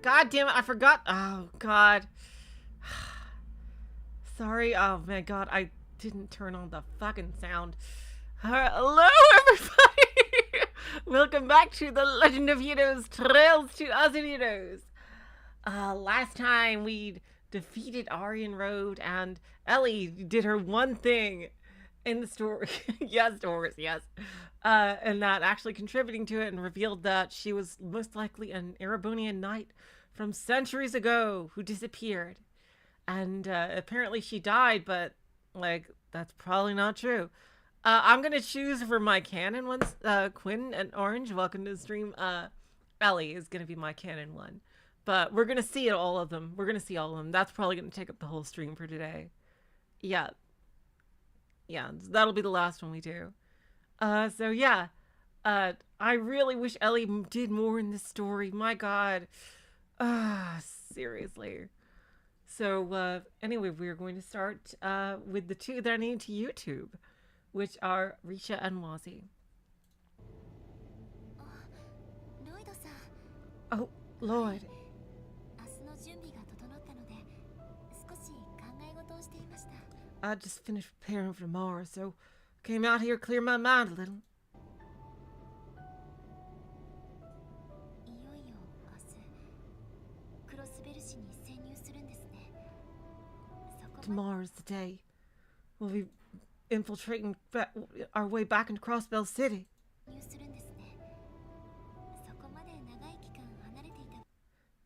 God damn it, I forgot. Oh, God. Sorry. Oh, man, God, I didn't turn on the fucking sound. Hello, everybody. Welcome back to The Legend of Heroes Trails to Ahrionroad. Last time we defeated Ahrionroad and Ellie did her one thing in the story. Yes, Doris, yes. And that actually contributing to it and revealed that she was most likely an Erebonian knight from centuries ago who disappeared. And apparently she died, but like that's probably not true. I'm gonna choose for my canon ones. Quinn and Orange, welcome to the stream. Ellie is gonna be my canon one, but we're gonna see all of them. We're gonna see all of them. That's probably gonna take up the whole stream for today. Yeah, yeah, that'll be the last one we do. So yeah, I really wish Ellie did more in this story. My God, seriously. So anyway, we're going to start with the two that I need to YouTube, which are Rixia and Wazy. Oh, Lord. I just finished preparing for tomorrow, so came out here to clear my mind a little. Tomorrow's the day. We'll be infiltrating our way back into Crossbell City. It's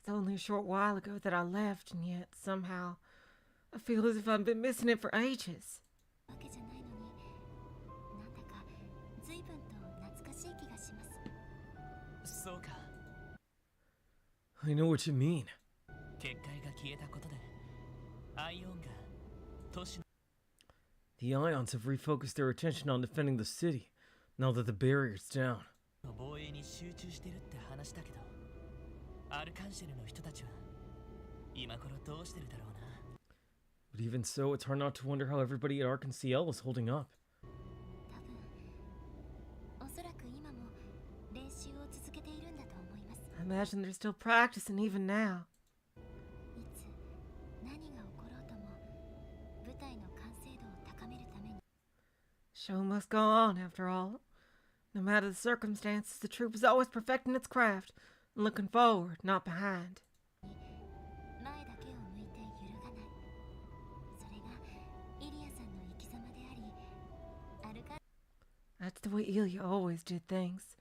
only a short while ago that I left, and yet somehow I feel as if I've been missing it for ages. I know what you mean. The Ions have refocused their attention on defending the city, now that the barrier's down. But even so, it's hard not to wonder how everybody at Ahrionroad is holding up. I imagine they're still practicing even now. Show must go on, after all. No matter the circumstances, the troop is always perfecting its craft and looking forward, not behind. That's the way Ilya always did things.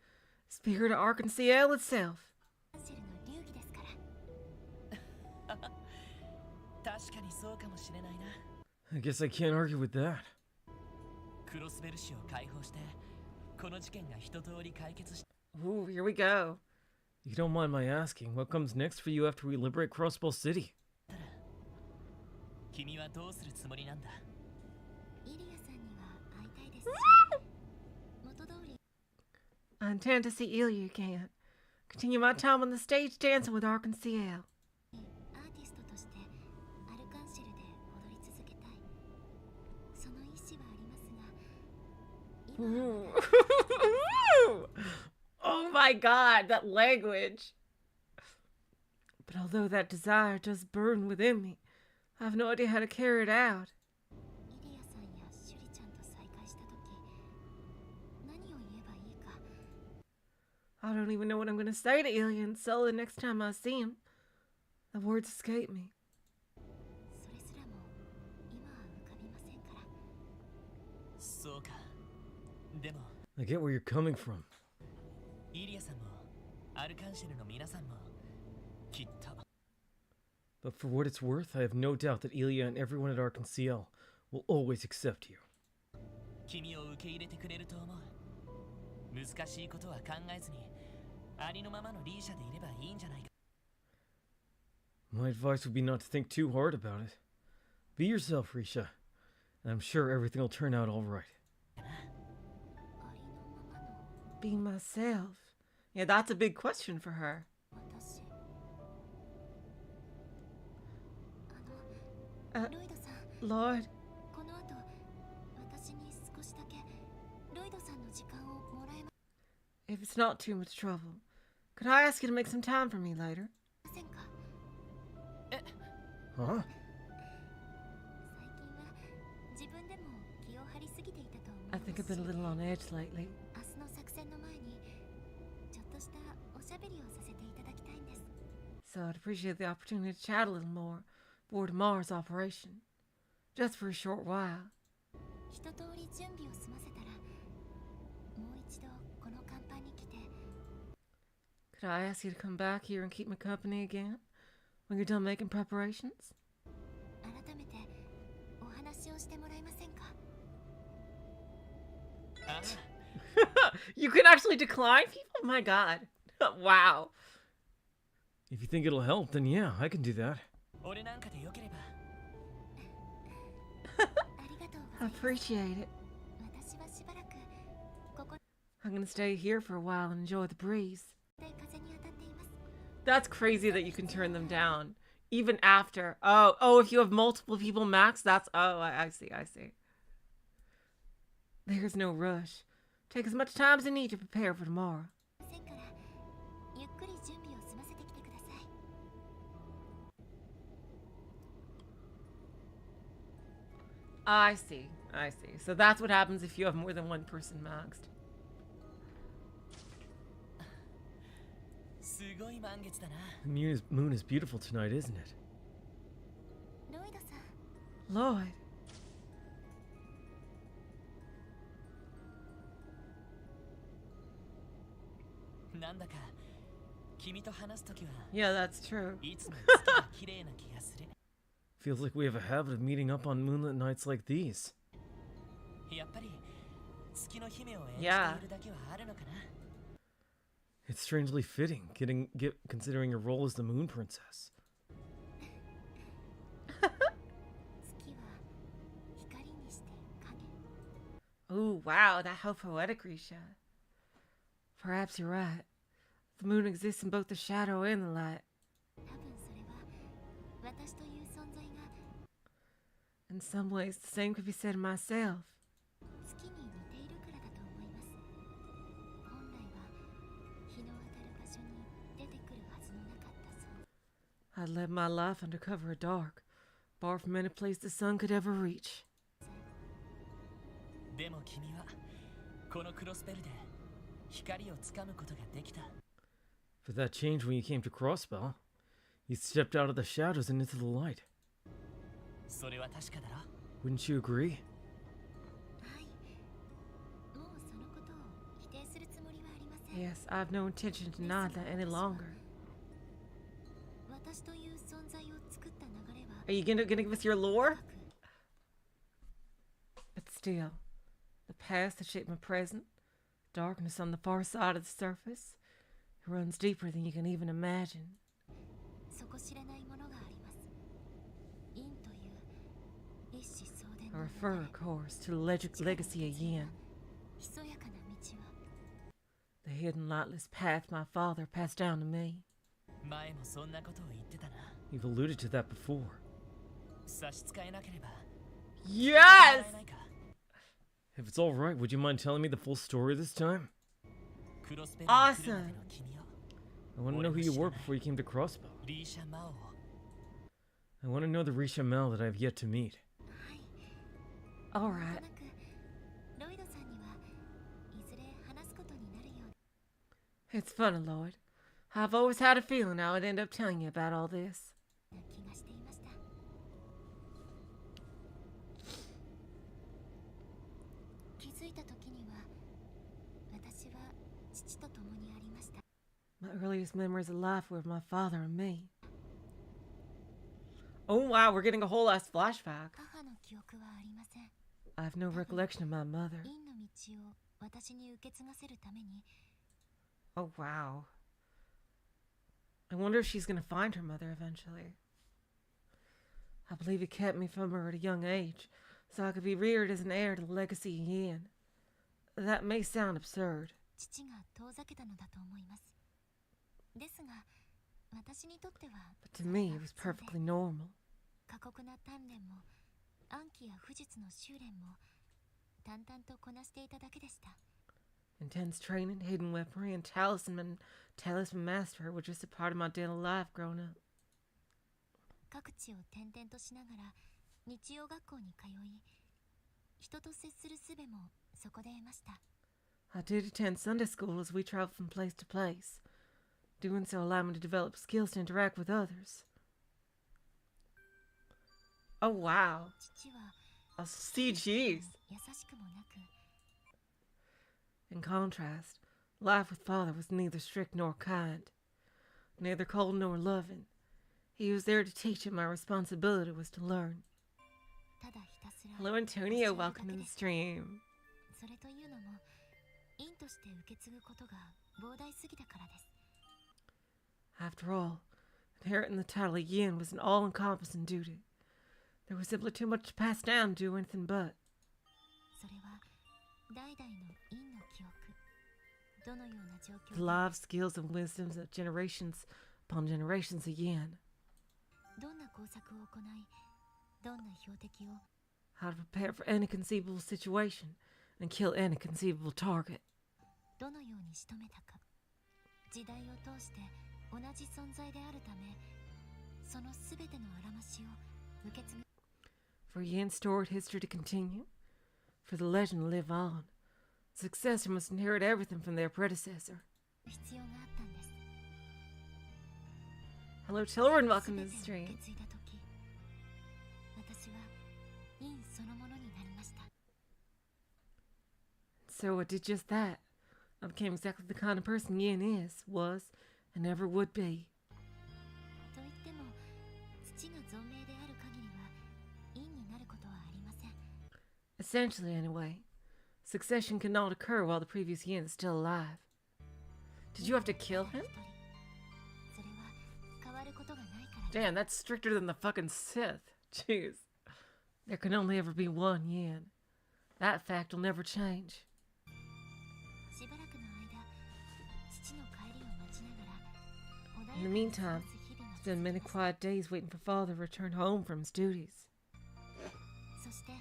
Spirit of Ahrionroad itself. I guess I can't argue with that. Ooh, here we go. You don't mind my asking, what comes next for you after we liberate Crossbell City? I intend to see Ilya again. Continue my time on the stage dancing with Ahrionroad. Oh my God, that language. But although that desire does burn within me, I have no idea how to carry it out. I don't even know what I'm going to say to Ilya and Sella the next time I see him. The words escape me. I get where you're coming from. But for what it's worth, I have no doubt that Ilya and everyone at Ahrionroad will always accept you. My advice would be not to think too hard about it. Be yourself, Rixia, and I'm sure everything will turn out all right. Be myself? Yeah, that's a big question for her. Lord? If it's not too much trouble, could I ask you to make some time for me later? Huh? I think I've been a little on edge lately. So I'd appreciate the opportunity to chat a little more aboard Mars operation. Just for a short while. Could I ask you to come back here and keep me company again? When you're done making preparations? You can actually decline people? My god. Wow. If you think it'll help, then yeah, I can do that. I appreciate it. I'm gonna stay here for a while and enjoy the breeze. That's crazy that you can turn them down. Even after. Oh, if you have multiple people max, that's... Oh, I see. There's no rush. Take as much time as you need to prepare for tomorrow. I see. So that's what happens if you have more than one person maxed. The moon is beautiful tonight, isn't it? Lloyd. Yeah, that's true. Feels like we have a habit of meeting up on moonlit nights like these. Yeah. It's strangely fitting, considering your role as the Moon Princess. Oh, wow, how poetic, Rixia. Perhaps you're right. The moon exists in both the shadow and the light. In some ways, the same could be said of myself. I led my life under cover of dark, far from any place the sun could ever reach. But that changed when you came to Crossbell. You stepped out of the shadows and into the light. Wouldn't you agree? Yes, I have no intention to deny that any longer. Are you gonna give us your lore? But still, the past that shaped my present, darkness on the far side of the surface, it runs deeper than you can even imagine. I refer, of course, to the legacy of Yin. The hidden lightless path my father passed down to me. You've alluded to that before. Yes! If it's alright, would you mind telling me the full story this time? Awesome! I want to know who you were before you came to Crossbell. I want to know the Rixia Mel that I have yet to meet. Alright. It's funny, Lloyd. I've always had a feeling I would end up telling you about all this. My earliest memories of life were of my father and me. Oh wow, we're getting a whole ass flashback. I have no recollection of my mother. Oh wow. I wonder if she's gonna find her mother eventually. I believe it kept me from her at a young age, so I could be reared as an heir to the legacy of Yin. That may sound absurd. But to me, it was perfectly normal. Intense training, hidden weaponry, and talisman mastery were just a part of my daily life growing up. 各地を転々としながら日曜学校に通い、人と接する術もそこで得ました。I did attend Sunday school as we traveled from place to place. Doing so allowed me to develop skills to interact with others. Oh, wow. 父は Oh, CGs. 優しくもなく、 In contrast, life with father was neither strict nor kind, neither cold nor loving. He was there to teach, and my responsibility was to learn. ただひたすら Hello, Antonio. Welcome to the stream. それというのも、院として受け継ぐことが膨大すぎたからです。 After all, inheriting the title of Yin was an all-encompassing duty. There was simply too much to pass down to do anything but. それは代々の院の記憶、どのような状況 The で lives, skills, and wisdoms of generations upon generations of Yin. どんな工作を行い、どんな標的を How to prepare for any conceivable situation and kill any conceivable target. どのように仕留めたか、時代を通して同じ存在であるため、そのすべてのあらましを受け継ぐ For Yin's storied history to continue, for the legend to live on, the successor must inherit everything from their predecessor. 必要があったんです。 Hello, children. す Welcome べ to て the を受 stream. け継いだとき、私は院そのものになりました。 So I did just that. I became exactly the kind of person Yin is, was, and never would be. と言っても、父が存命である限りは院になることはありません。 Essentially, anyway. Succession cannot occur while the previous Yin is still alive. Did you have to kill him? それは変わることがないから。 Damn, that's stricter than the fucking Sith. Jeez. There can only ever be one Yin. That fact will never change. しばらくの間、父の帰りを待ちながら、 In the meantime, it's been many quiet days waiting for father to return home from his duties. そして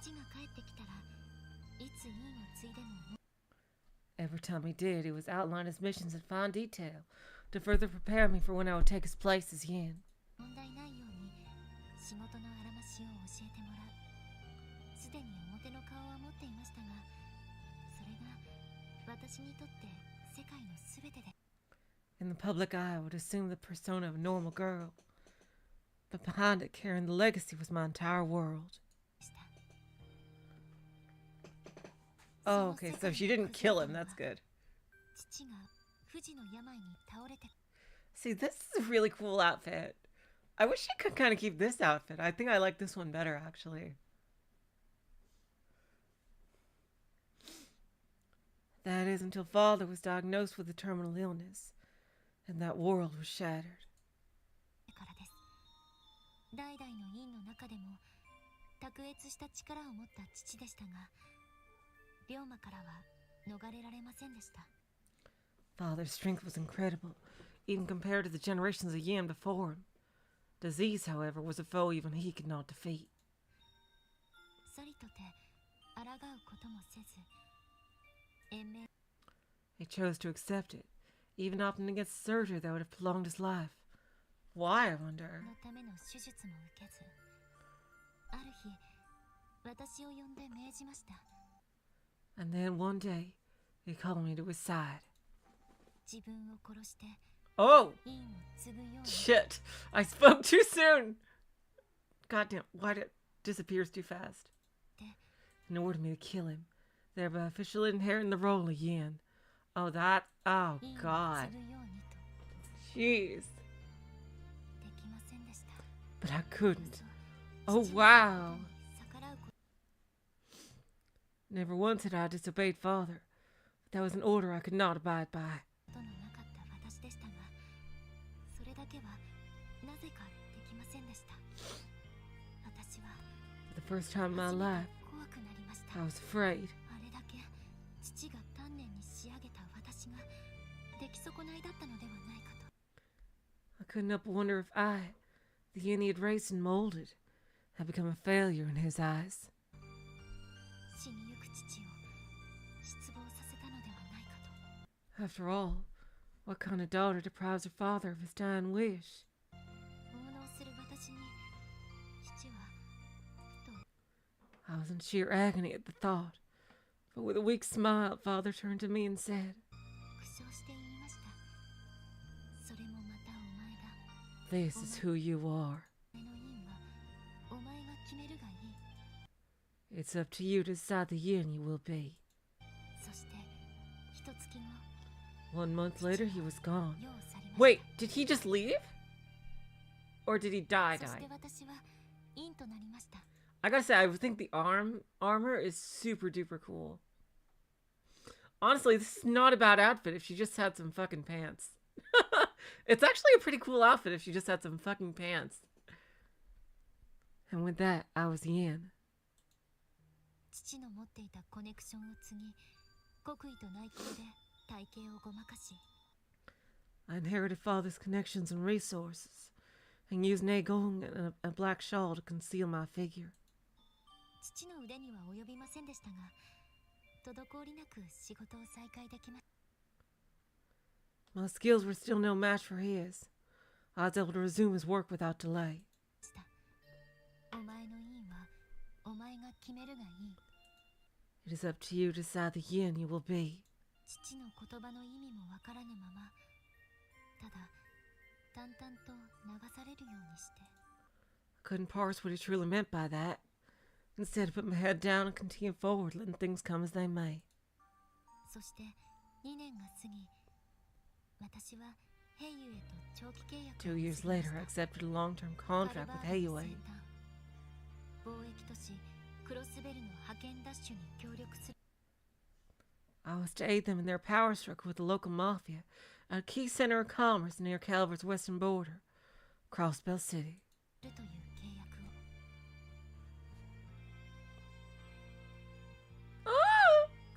父が帰ってきたら、いつ院を継いでも Every time he did, he was outline his missions in fine detail to further prepare me for when I would take his place as Yin. 問題ないように仕事のあらましを教えてもらう。すでに表の顔は持っていましたが、それが私にとって世界のすべてで In the public eye, I would assume the persona of a normal girl. But behind it, carrying the legacy was my entire world. した。 Oh, okay, so she didn't kill him. That's good. 父が不治の病に倒れて See, this is a really cool outfit. I wish I could kind of keep this outfit. I think I like this one better, actually. That is until father was diagnosed with a terminal illness, and that world was shattered. からです。代々の院の中でも卓越した力を持った父でしたが、病魔からは逃れられませんでした。 Father's strength was incredible, even compared to the generations of Yin before him. Disease, however, was a foe even he could not defeat. さりとて抗うこともせず、延命 He chose to accept it, even opting against surgery that would have prolonged his life. Why, I wonder? のための手術も受けず、ある日私を呼んで命じました。 And then one day, he called me to his side. 自分を殺して Oh! 院を継ぐように Shit! I spoke too soon! Goddamn, why did it disappears too fast? って、 In order me to kill him, thereby officially inheriting the role of Yin. Oh, that... Oh, 院を God. 継ぐようにと Jeez. できませんでした。 But I couldn't. 嘘 Oh, 父の wow. 言うことに逆らうこと Never once had I disobeyed father. But that was an order I could not abide by. のなかった私でしたが、それだけはなぜかできませんでした。私は For the first time in my 初め life, て怖くなりました。 I was afraid. あれだけ父が丹念に仕上げた私が出来損ないだったのではないかと。 I couldn't help but wonder if I, the Yin he had raised and molded, had become a failure in his eyes. 死にゆく父を失望させたのではないかと。 After all, what kind of daughter deprives her father of his dying wish? 奉納する場 I was in sheer agony at the thought, but with a weak smile, Father turned to me and said, 苦笑して言いました。それもまたお前が。 This is who you are. お前の因はお前が決めるがいい。 It's up to you to decide the yin you will be. そして一月後、 1 month later, he was gone. 世を去りました。 Wait, did he just leave? Or did he die? そして私は陰となりました。 I gotta say, I think the armor is super duper cool. Honestly, this is not a bad outfit if she just had some fucking pants. It's actually a pretty cool outfit if she just had some fucking pants. And with that, I was yin. 父の持っていたコネクションを継ぎ、国威と内向で体型をごまかし、 I inherited father's connections and resources, and used Nagong and a black shawl to conceal my figure. 父の腕には及びませんでしたが、滞りなく仕事を再開できまし My skills were still no match for his. I was able to resume his work without delay. た。お前の因はお前が決めるがいい。 It is up to you to decide the yin you will be. 父の言葉の意味もわからぬまま、ただ淡々と流されるようにして。 I couldn't parse what he truly meant by that. Instead, I put my head down and continued forward, letting things come as they may. そして2年が過ぎ、私はヘイユへと長期契約を 2 years 結びまし later, た I accepted a long-term contract with カルバードの Hayway. 先端貿易都市クロスベルの派遣ダッシュに協力する I was to aid them in their power struggle with the local mafia at a key center of commerce near Calvert's western border, Crossbell City. という契約を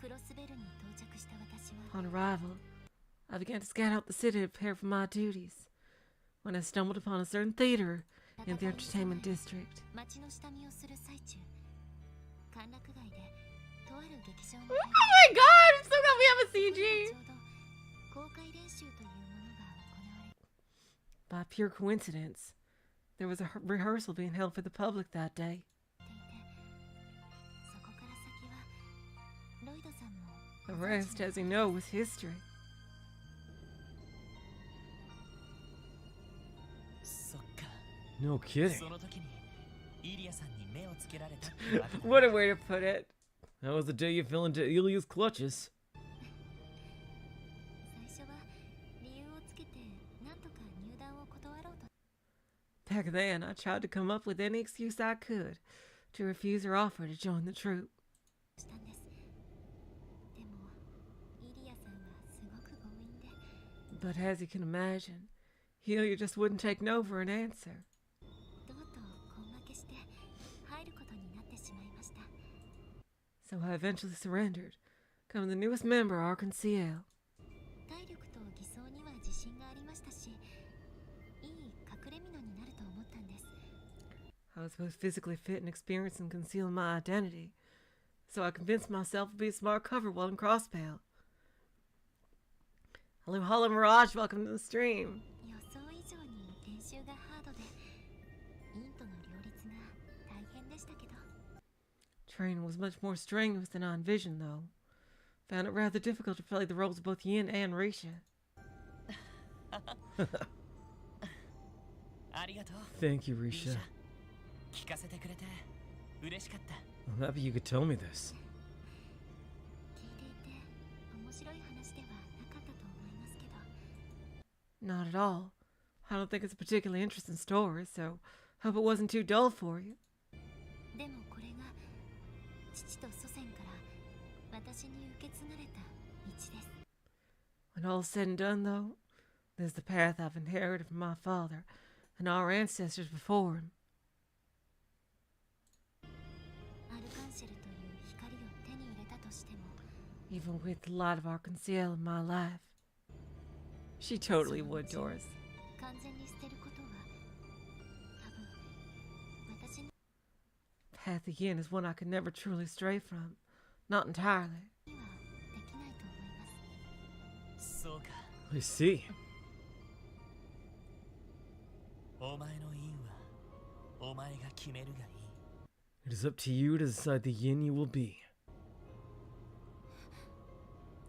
クロスベルに到着した私は Upon arrival, I began to scout out the city to prepare for my duties, when I stumbled upon a certain theater in the entertainment district. 街の下見をする最中歓楽街でとある劇場に Oh my god, I'm so glad we have a ちょ CG! うど公開練習というものが行われ By pure coincidence, there was a rehearsal being held for the public that day. ていて、そこから先はロイドさんも The rest, as you know, was history. そっか。 No kidding. その時にイリアさんに目をつけられたってわけだ。 What a way to put it. That was the day you fell into Ilya's clutches. 最初は理由をつけてなんとか入団を断ろうと Back then, I tried to come up with any excuse I could to refuse her offer to join the troupe. したんです。でもイリアさんはすごく強引で But as you can imagine, Helia just wouldn't take no for an answer. とうとう根負けして入ることになってしまいました。 So I eventually surrendered, becoming the newest member of our conceal. 体力と偽装には自信がありましたし、いい隠れ蓑になると思ったんです。 I was both physically fit and experienced in concealing my identity, so I convinced myself to be a smart cover while in Crossbell. Hello, Hollow Mirage, welcome to the stream. 予想以上に練習がハードで、陰との両立が大変でしたけど、 Training was much more strenuous than I envisioned, though. Found it rather difficult to play the roles of both Yin and Rixia. ありがとう。 Thank you, リシ Rixia. ャ聞かせてくれて嬉しかった。 I'm happy you could tell me this. 聞いていて面白い話ではなかったと思いますけど、 Not at all. I don't think it's a particularly interesting story, so hope it wasn't too dull for you. でもこれが父と祖先から私に受け継がれた道です。 When all's said and done, though, there's the path I've inherited from my father and our ancestors before him. アルカンシェルという光を手に入れたとしても、 Even with the light of our conceal in my life. She totally would, Doris. 完全に捨てることは多分私に Path again is one I could never truly stray from. Not entirely. はできないと思います。そうか。 I see. お前の因はお前が決めるがいい。It is up to you to decide the yin you will be.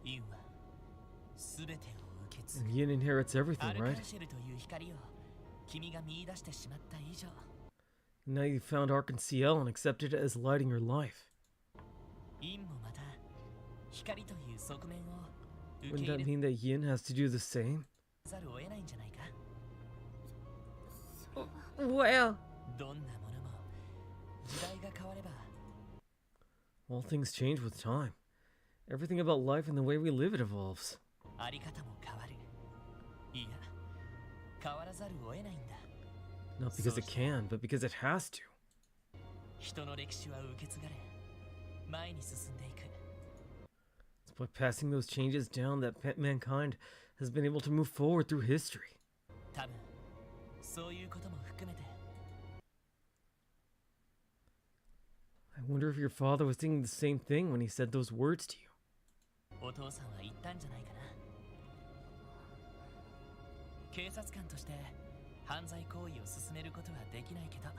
インは全てを受け継 And ぐ yin inherits ア everything, ルカ right? ンシェルという光を君が見出してしまった以上 Now you've found Arc and CL and accepted it as lighting your life. インもまた光という側面を受 Wouldn't け that 入れ mean that yin has to do the same? ざるを得ないんじゃないか Well, どんなものも時代が変われば All things change with time. Everything about life and the way we live it evolves. あり方も変わるいや変わらざるを得ないんだ Not because it can, but because it has to. 人の歴史は受け継がれ前に進んでいく It's by passing those changes down that mankind has been able to move forward through history. 多分そういうことも含めて I wonder if your father was thinking the same thing when he said those words to you. お父さんは言ったんじゃないかな警察官として犯罪行為を進めることはできないけど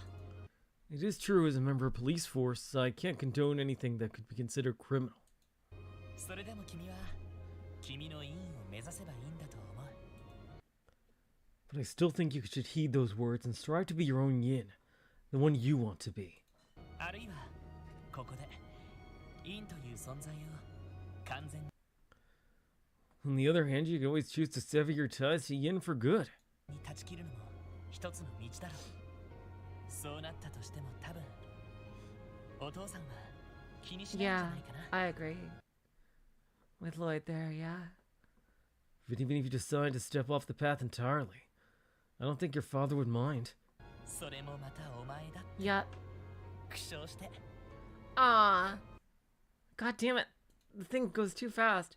It is true, as a member of police force, I can't condone anything that could be considered criminal. それでも君は君の因を目指せばいいんだと思う But I still think you should heed those words and strive to be your own yin, the one you want to be. あるいはここで因という存在を完全に On the other hand, you can always choose to sever your ties to yin for good. 断ち切るのも一つの道だろうそうなったとしても多分お父さんは気にしないんじゃ yeah, ないかな I agree. With Lloyd there, yeah. But even if you decide to step off the path entirely, I don't think your father would mind. それもまたお前だ Yeah. 苦笑して Ah. God damn it. The thing goes too fast.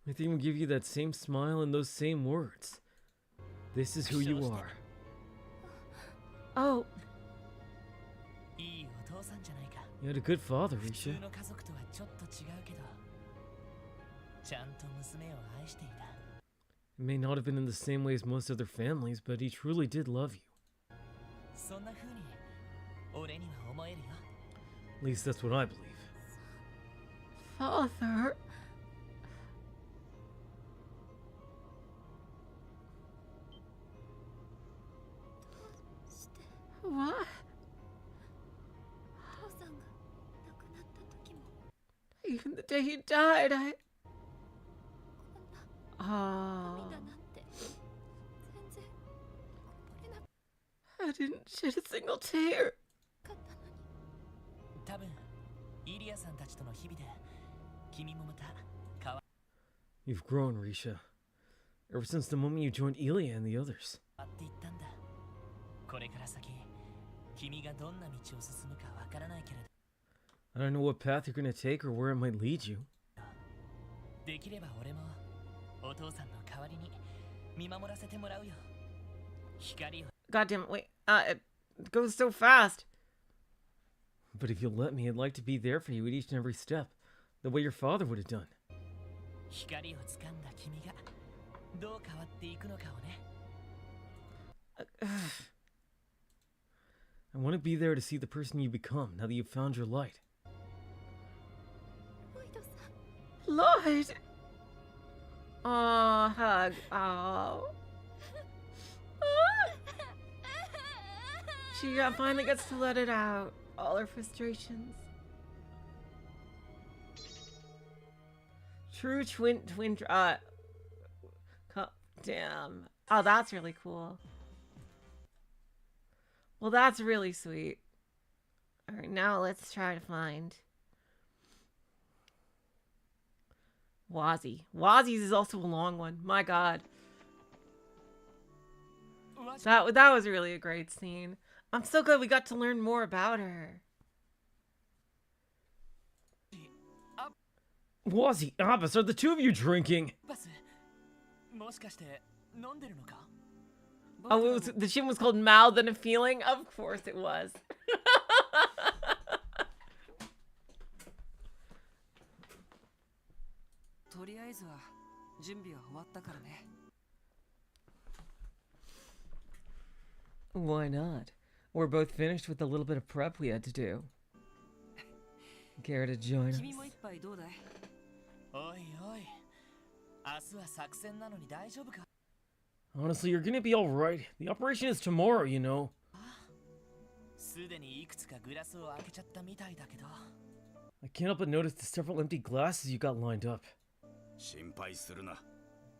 I think we'll give you that same smile and those same words. This is who you are. Oh, いいお父さんじゃないか You had a good father, 普通 Rixia. の家族とはちょっと違うけどちゃんと娘を愛していた It may not have been in the same way as most other families, but he truly did love you. そんな風に俺には思えるよ At least that's what I believe. father. What? 父さんが亡くなった時も Even the day he died, I. こんな Oh. 涙なんて全然こぼれな I didn't shed a single tear. かったのに多分イリアさんたちとの日々で君もまた変わ You've grown, Rixia. Ever since the moment you joined Ilya and the others. っていったんだこれから先君がどんな道を進むかわからないけれ I don't know what path you're gonna take or where it might lead you. どできれば俺もお父さんの代わりに見守らせてもらうよ光を God damn it, wait. It goes so fast. But if you'll let me, I'd like to be there for you at each and every step, the way your father would have done. 光をつかんだ君がどう変わっていくのかをね I want to be there to see the person you become now that you've found your light. ロイドさん Lloyd. Oh, hug. Oh. She finally gets to let it out. All her frustrations. True twin. Damn. Oh, that's really cool. Well, that's really sweet. All right, now let's try to find Wazy. Wazy's is also a long one. My God. That was really a great scene. I'm so glad we got to learn more about her. Wazy, Abbas, are the two of you drinking? バスもしかして飲んでるのか Oh, it was, the tune was called Mouth and a Feeling? Of course it was. とりあえずは準備は終わったからね。 Why not? We're both finished with the little bit of prep we had to do. Care to join us? 君も一杯どうだい？おいおい、明日は作戦なのに大丈夫か？ Honestly, you're gonna be alright. The operation is tomorrow, you know. すでにいくつかグラスを開けちゃったみたいだけど。 I can't help but notice the several empty glasses you got lined up. 心配するな。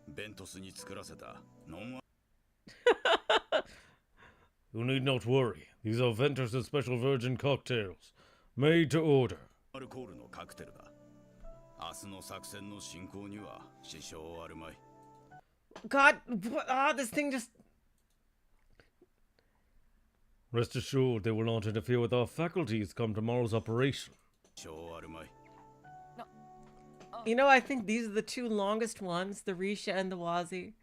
ベントスに作らせたノンア You need not worry. These are Ventus' special virgin cocktails. Made to order. ルコールのカクテルだ。明日の作戦の進行には支障あるまい。 God, this thing just... Rest assured, they will not interfere with our faculties come tomorrow's operation. 支障あるまい。 You know, I think these are the two longest ones, the Rixia and the Wazy.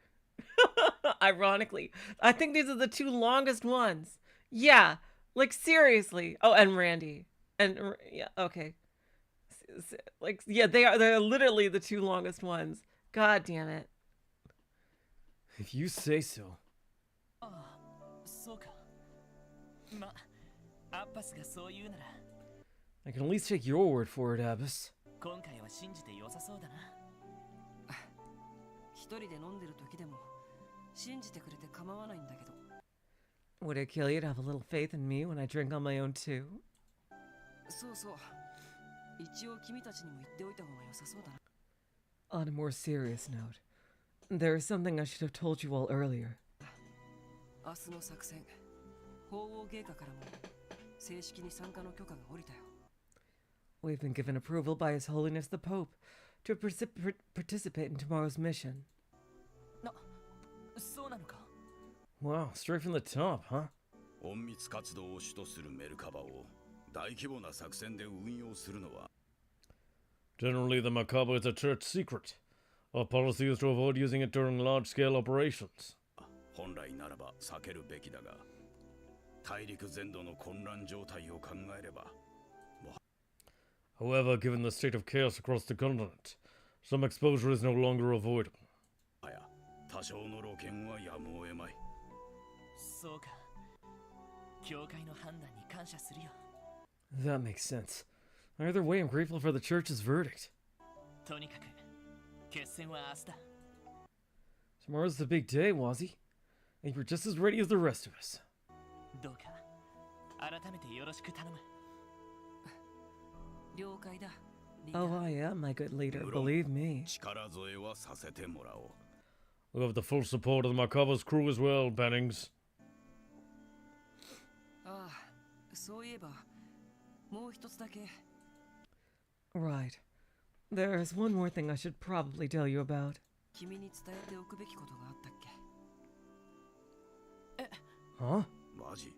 Ironically, I think these are the two longest ones. Yeah, like seriously. Oh, and Randy. And yeah, okay. Like, yeah, they're literally the two longest ones. God damn it. If you say so. ああ、そうか。ま、アッパスがそう言うなら、 I can at least take your word for it, Abbas. 今回は信じて良さそうだな。一人で飲んでる時でも信じてくれて構わないんだけど。 Would it kill you to have a little faith in me when I drink on my own too? そうそう。一応君たちにも言っておいた方が良さそうだな。 On a more serious note, there is something I should have told you all earlier. 明日の作戦、法王芸家からも正式に参加の許可が下りたよ。 We've been given approval by His Holiness the Pope to participate in tomorrow's mission. そうなのか。 Wow, straight from the top, huh? 隠密活動を主とするメルカバを大規模な作戦で運用するのは Generally, the macabre is a church secret. Our policy is to avoid using it during large-scale operations. 本来ならば避けるべきだが、大陸全土の混乱状態を考えれば、 However, given the state of chaos across the continent, some exposure is no longer avoidable. あや多少の露見はやむを得まい。そうか。教会の判断に感謝するよ。 That makes sense. Either way, I'm grateful for the church's verdict. とにかく、決戦は明日だ。 Tomorrow's the big day, Wazy. And you're just as ready as the rest of us. どうか、改めてよろしく頼む。 了解だ。リーダー Oh, I am, my good leader, believe me. 力添えはさせてもらおう。 We'll have the full support of the Macabra's crew as well, Bennings. ああ、そういえば、もう一つだけ。 Right. There's one more thing I should probably tell you about. 君に伝えておくべきことがあったっけ？ Huh? マジ？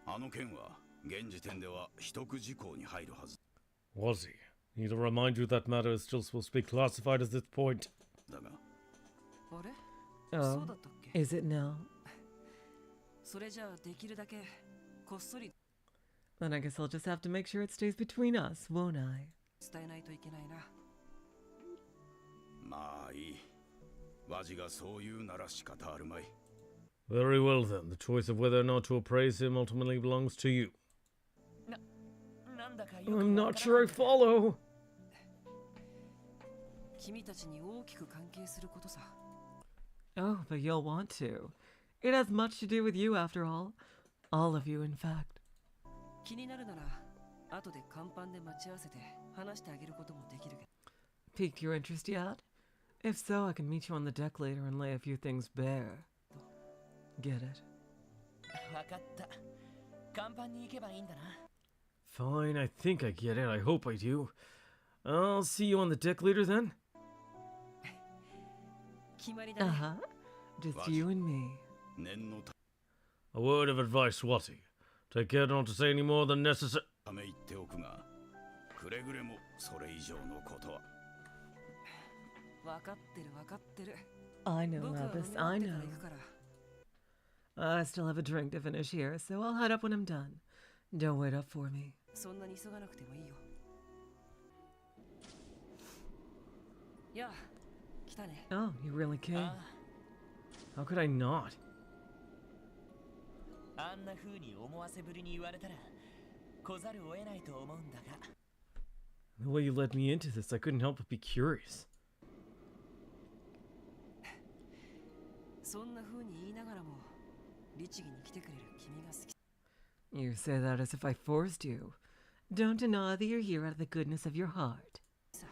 あの件は現時点では秘匿事項に入るはず。 Wazy, need to remind you that matter is still supposed to be classified at this point. だが、あれ？ Oh, そうだったっけ？ is it now? それじゃあできるだけこっそり Then I guess I'll just have to make sure it stays between us, won't I? 伝えないといけないな。まあいい。ワジがそう言うなら仕方あるまい。 Very well then, the choice of whether or not to appraise him ultimately belongs to you. なんだかよく I'm わ not から sure I follow. 君たちに大きく関係することさ。 Oh, but you'll want to. It has much to do with you, after all. All of you, in fact. 気になるなら、後で甲板で待ち合わせて話してあげることもできるけど。 Piqued your interest yet? If so, I can meet you on the deck later and lay a few things bare. Get it? わかった。甲板に行けばいいんだな。 Fine, I think I get it. I hope I do. I'll see you on the deck later then. 決まりだね。 Uh-huh. Just you and me. 念の A word of advice, Wazy. Take care not to say any more than necessary. ため言っておくが、くれぐれもそれ以上のことは。わかってるわかってる。 I know, 僕は飲み Abbas, 終わ I ってから know. 行くから。 I still have a drink to finish here, so I'll head up when I'm done. Don't wait up for me. そんなに急がなくてもいいよ。やあ、来たね。 Oh, you really came? あ How could I not? あんな風に思わせぶりに言われたら来ざるを得ないと思うんだが。 The way you led me into this, I couldn't help but be curious. そんな風に言いながらも律儀に来てくれる君が好き You say that as if I forced you. Don't deny that you're here out of the goodness of your heart. さ。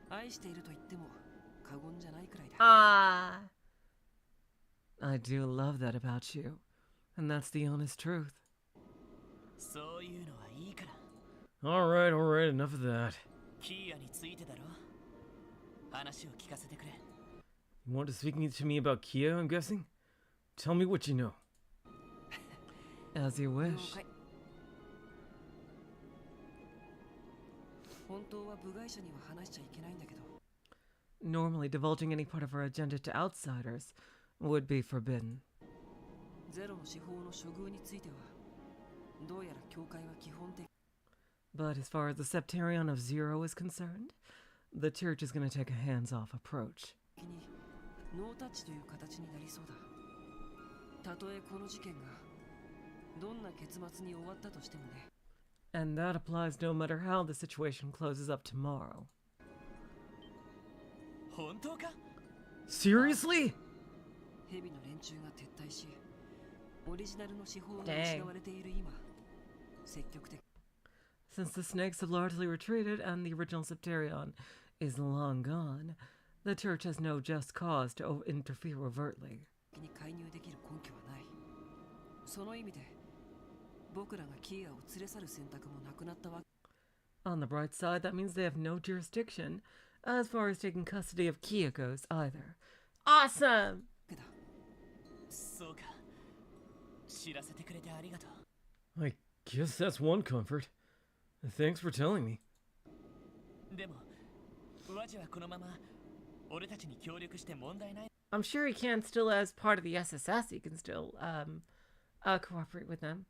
愛していると言っても過言じゃないくらいだ。 Ah. I do love that about you. And that's the honest truth. そういうのはいいから。 Alright, enough of that. キーヤについてだろ。話を聞かせてくれ。 You want to speak to me about Kia, I'm guessing? Tell me what you know. As you 了 wish. 解。本当は部外者には話しちゃいけないんだけど、 Normally, divulging any part of our agenda to outsiders would be forbidden. ゼロの司法の処遇については、どうやら教会は基本的 But as far as the Septarion of Zero is concerned, the church is going to take a hands-off approach. にノータッチという形になりそうだ。たとえこの事件がどんな結末に終わったとしてもね。 And that applies no matter how the situation closes up tomorrow. 本当か？ Seriously? 蛇の連中が撤退し、オリジナルの司法が Dang. 失われている今、積極的 Since the snakes have largely retreated and the original Septarion is long gone, the church has no just cause to interfere overtly. に介入できる根拠はない。その意味で、僕らがキーアを連れ去る選択もなくなったわけ On the bright side, that means they have no jurisdiction as far as taking custody of Kia goes either. Awesome! だ。そうか。知らせてくれてありがとう。 I guess that's one comfort. Thanks for telling me. でも、ワジはこのまま俺たちに協力して問題ない。 I'm sure he can still, as part of the SSS, he can still cooperate with them.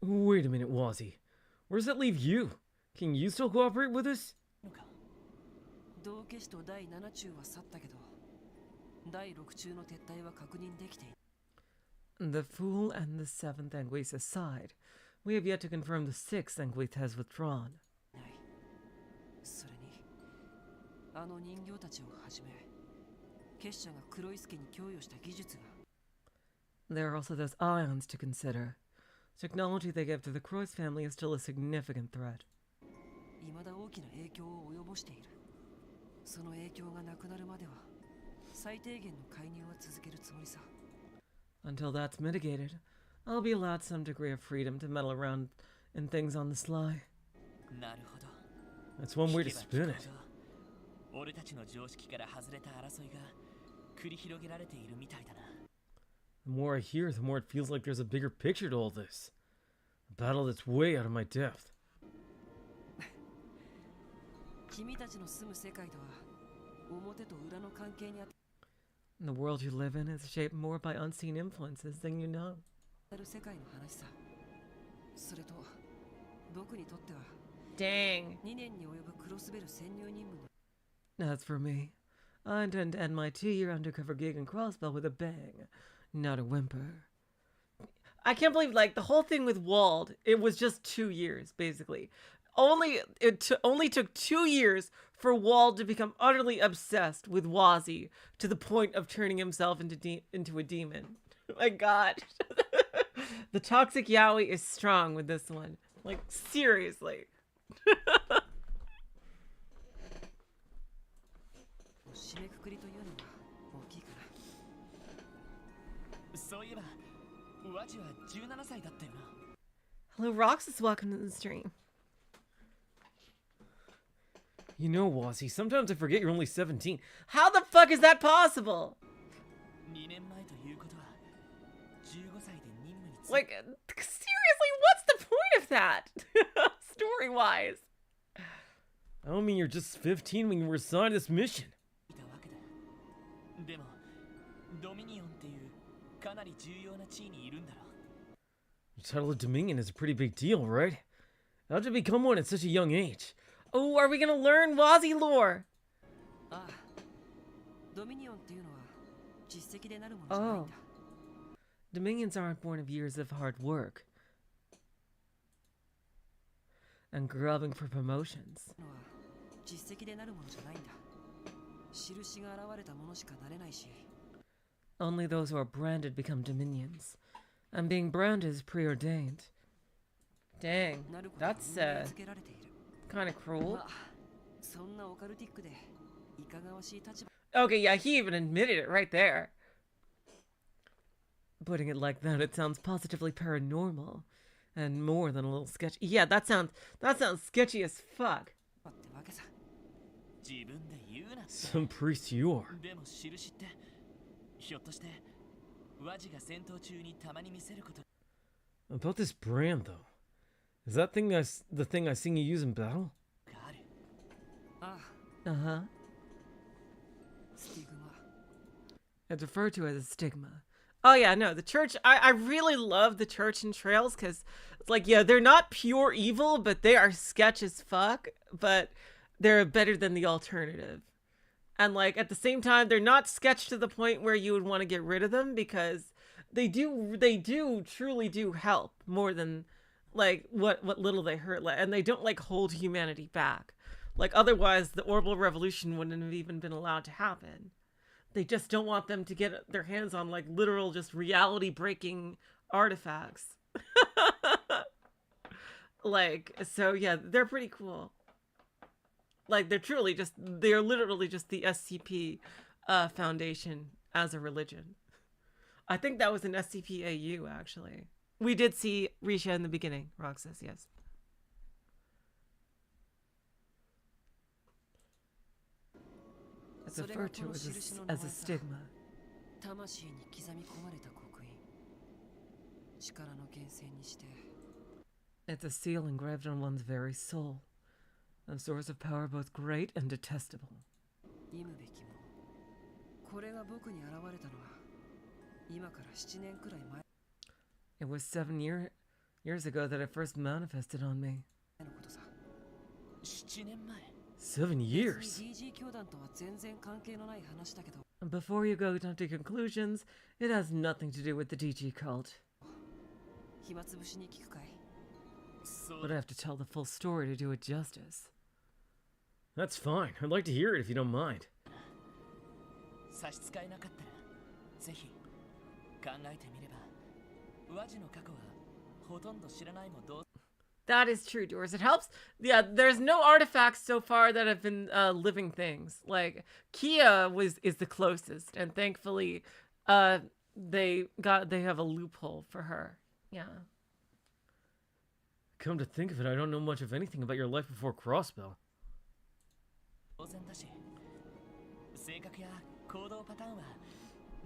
Wait a minute, Wazy. Where does that leave you? Can you still cooperate with us? のか。道化師と第7中は去ったけど、第6中の撤退は確認できてい The Fool and the 7th Anguisse aside, we have yet to confirm the 6th Anguisse has withdrawn. ない。それに、あの人形たちをはじめ、結社が黒い助に供与した技術が There are also those ions to consider. Technology they give to the Croix family is still a significant threat. 未だ大きな影響を及ぼしている。その影響がなくなるまでは、最低限の介入は続けるつもりさ。 Until that's mitigated, I'll be allowed some degree of freedom to meddle around in things on the sly. なるほど。 That's one way to 聞けば spin 聞 it. くほど俺たちの常識から外れた争いが繰り広げられているみたいだな。 The more I hear, the more it feels like there's a bigger picture to all this. A battle that's way out of my depth. 君たちの住む世界とは、表と裏の関係に The world you live in is shaped more by unseen influences than you know. 当たる世界の話さ。それと、僕にとっては、 Dang. 2年に及ぶクロスベル潜入任務の As for me, I intend to end my 2-year undercover gig in Crossbell with a bang, not a whimper. I can't believe, like, the whole thing with Wald, it was just 2 years, basically. Only took 2 years for Wald to become utterly obsessed with Wazy to the point of turning himself into a demon. My God. The toxic yaoi is strong with this one. Like, seriously. 締めくくりというのが大きいかな。そういえば、ワジは17歳だったよな。 Hello, Roxas. Welcome to the stream. You know, Wazy, sometimes I forget you're only 17. How the fuck is that possible? 2年前ということは、15歳で任務に就い Like, seriously, what's the point of that? Story-wise. I don't mean you're just 15 when you were assigned this mission. たわけだ。でも、ドミニオンっていうかなり重要な地位にいるんだろ。 The title of Dominion is a pretty big deal, right? How'd you become one at such a young age? Oh, are we gonna learn Wazy lore? ああ、ドミニオンっていうのは実績でなるものじゃないんだ。Dominions aren't born of years of hard work and grubbing for promotions. のは実績でなるものじゃないんだ。印が現れたものしかなれないし。 Only those who are branded become dominions, and being branded is preordained. Dang, なるほど that's 運命づけられている。 kind of cruel. まあ、そんなオカルティックでいかがわしい立場。 Okay, yeah, he even admitted it right there. Putting it like that, it sounds positively paranormal, and more than a little sketchy. Yeah, that sounds sketchy as fuck. ってわけさ。自分で言うなって。 Some priest you are. でも印ってひょっとしてワジが戦闘中にたまに見せること About this brand, though, is that the thing I seen you use in battle? がある。ああ、 Uh-huh. スティグマ。 It's referred to as a stigma. Oh yeah, no, the church, I really love the church and trails because it's like, yeah, they're not pure evil, but they are sketch as fuck, but they're better than the alternative. And like at the same time, they're not sketch to the point where you would want to get rid of them because they truly do help more than like what little they hurt. And they don't like hold humanity back. Like otherwise the Orbital Revolution wouldn't have even been allowed to happen. They just don't want them to get their hands on like literal just reality breaking artifacts. Like, so yeah, they're pretty cool. Like they're literally just the SCP Foundation as a religion. I think that was an SCP-AU actually. We did see Rixia in the beginning, Roxas, yes. It's referred to as a stigma. 魂に刻み込まれた刻印。力の源泉にして。 It's a seal engraved on one's very soul. A source of power both great and detestable. 忌むべきも。これが僕に現れたのは今から7年くらい前 It was 7 years ago that it first manifested on me. のことさ。 7年前 7 years? DG 教団とは全然関係のない話だけど。 Before you go to conclusions, it has nothing to do with the DG cult. 暇つぶしに聞くかい。 そう But I have to tell the full story to do it justice. That's fine. I'd like to hear it if you don't mind. 差し支えなかったらぜひ考えてみればワジの過去はほとんど知らないも同 That is true, Doris. It helps. Yeah, there's no artifacts so far that have been living things. Like Kia is the closest, and thankfully, they have a loophole for her. Yeah. Come to think of it, I don't know much of anything about your life before Crossbell. 当然だし性格や行動パターンは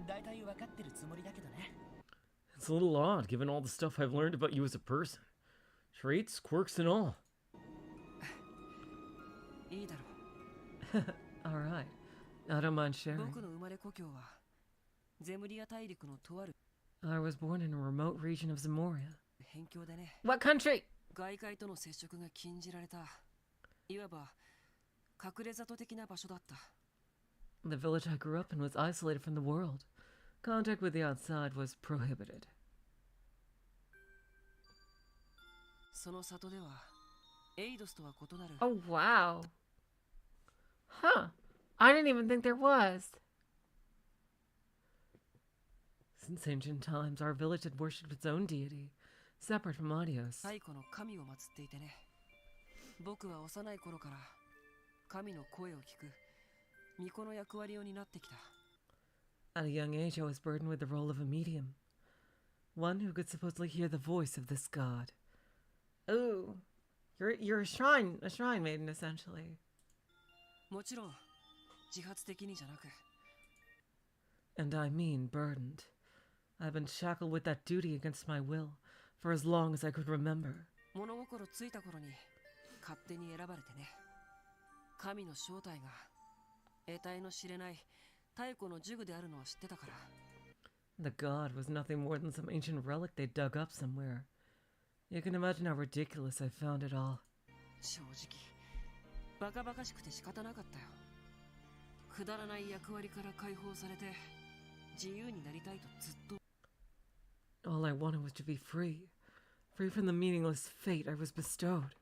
大体分かってるつもりだけどね It's a little odd, given all the stuff I've learned about you as a person. Traits, quirks, and all. いいだろ Alright. I don't mind う。 sharing. 僕の生まれ故郷はゼムリア大陸のとある I was born in a remote region of Zamoria. 辺境でね。 What country? 外界との接触が禁じられた。いわば隠れ里的な場所だった。 The village I grew up in was isolated from the world. Contact with the outside was prohibited. その里ではエイドスとは異なる Oh, wow. Huh. I didn't even think there was. Since ancient times, our village had worshipped its own deity, separate from Adios. 太古の神を祀っていてね。僕は幼い頃から神の声を聞く巫女の役割を担ってきた。 At a young age, I was burdened with the role of a medium, one who could supposedly hear the voice of this god. Ooh. You're a shrine maiden, essentially. もちろん自発的にじゃなく And I mean burdened. I've been shackled with that duty against my will for as long as I could remember. 物心ついた頃に勝手に選ばれてね。神の正体が得体の知れない太古の呪具であるのは知ってたから。 The god was nothing more than some ancient relic they dug up somewhere. You can imagine how ridiculous I found it all. 正直バカバカしくて仕方なかったよ。くだらない役割から解放されて自由になりたいとずっと。All I wanted was to be free. Free from the meaningless fate I was bestowed.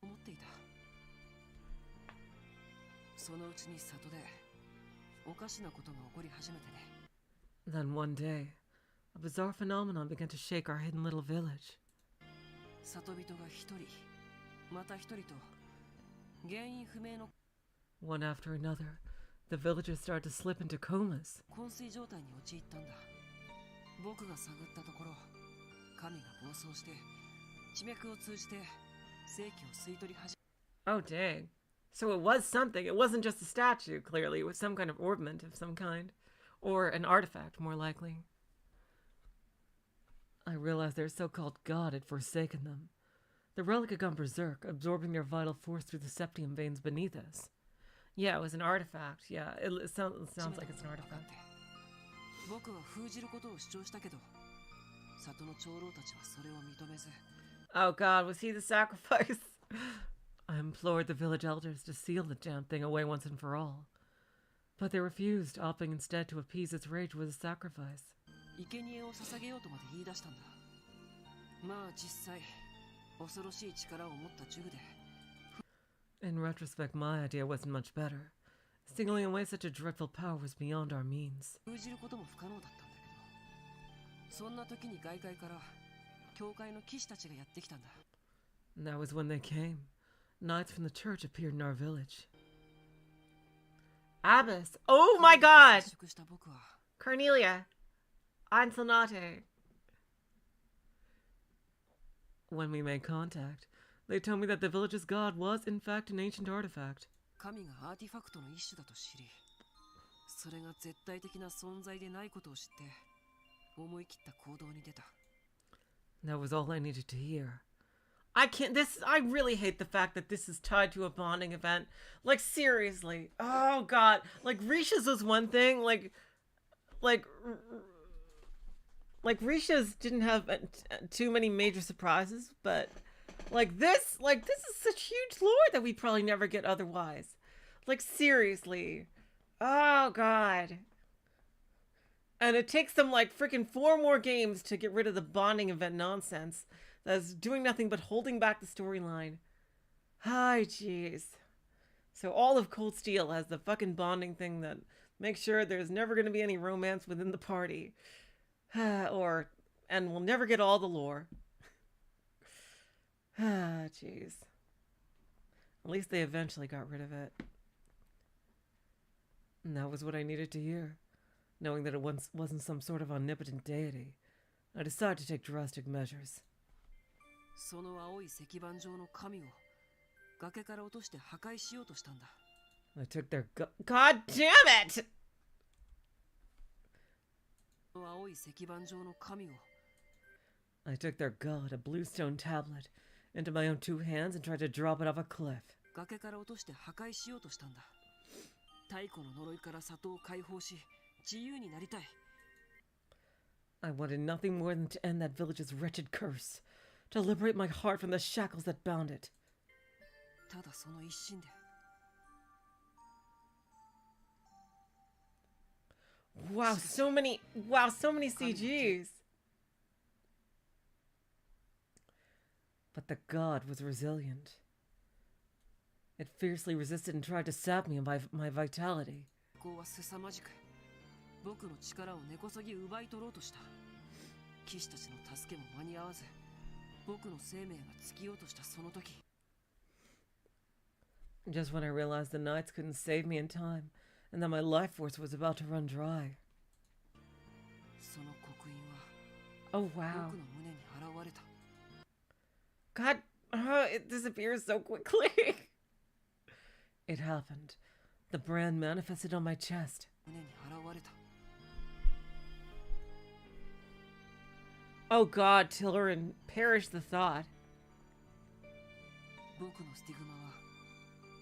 思っていた。そのうちに里でおかしなことが起こり始めてね。 Then one day, a bizarre phenomenon began to shake our hidden little village. 里人が一人、また一人と原因不明の One after another, the villagers started to slip into comas. 昏睡状態に陥ったんだ。僕が探ったところ、神が暴走して地脈を通じて生気を吸い取り始め Oh, dang. So it was something. It wasn't just a statue, clearly. It was some kind of ornament of some kind. Or an artifact, more likely. I realized their so-called god had forsaken them. The relic had gone berserk, absorbing their vital force through the septium veins beneath us. Yeah, it was an artifact. Yeah, it sounds like it's an artifact. 僕は封じることを主張したけど、里の長老たちはそれを認めず。 Oh god, was he the sacrifice? I implored the village elders to seal the damn thing away once and for all. But they refused, opting instead to appease its rage with a sacrifice. 生贄を捧げようとまで言い出したんだ。まあ実際、恐ろしい力を持った呪具で。 In retrospect, my idea wasn't much better. Singling away such a dreadful power was beyond our means. 封じることも不可能だったんだけど、そんな時に外界から教会の騎士たちがやってきたんだ。 And that was when they came. Knights from the church appeared in our village. Abbess. Oh my god! 接触した僕は Cornelia. Anselnate. When we made contact, they told me that the village's god was, in fact, an ancient artifact. 神がアーティファクトの一種だと知り、それが絶対的な存在でないことを知って、思い切った行動に出た。 That was all I needed to hear. I really hate the fact that this is tied to a bonding event. Like, seriously. Oh, God. Like, Risha's was one thing. Like Risha's didn't have too many major surprises, but this is such huge lore that we probably never get otherwise. Like, seriously. Oh, God. And it takes them, like, freaking 4 more games to get rid of the bonding event nonsense. That's doing nothing but holding back the storyline. Hi, jeez. So all of Cold Steel has the fucking bonding thing that makes sure there's never going to be any romance within the party. And we'll never get all the lore. Jeez. At least they eventually got rid of it. And that was what I needed to hear. Knowing that it wasn't some sort of omnipotent deity, I decided to take drastic measures. その青い石板状の神を崖から落として破壊しようとしたんだ。 I took their God damn it! その青い石板状の神を I took their god, a bluestone tablet, into my own 2 hands and tried to drop it off a cliff. 崖から落として破壊しようとしたんだ。太古の呪いから里を解放し、自由になりたい。 I wanted nothing more than to end that village's wretched curse, to liberate my heart from the shackles that bound it. ただその一心で。 Wow, so many CGs. But the god was resilient. It fiercely resisted and tried to sap me of my vitality. ここは凄まじく、僕の力を根こそぎ奪い取ろうとした。騎士たちの助けも間に合わず、僕の生命が尽きようとしたその時。 Just when I realized the knights couldn't save me in time, and that my life force was about to run dry. その刻印は Oh, 僕 wow. の胸に現れた。 God, it disappears so quickly. It happened. The brand manifested on my chest. 胸に現れた。 Oh, God, Tillerin, perish the thought. 僕のスティグマは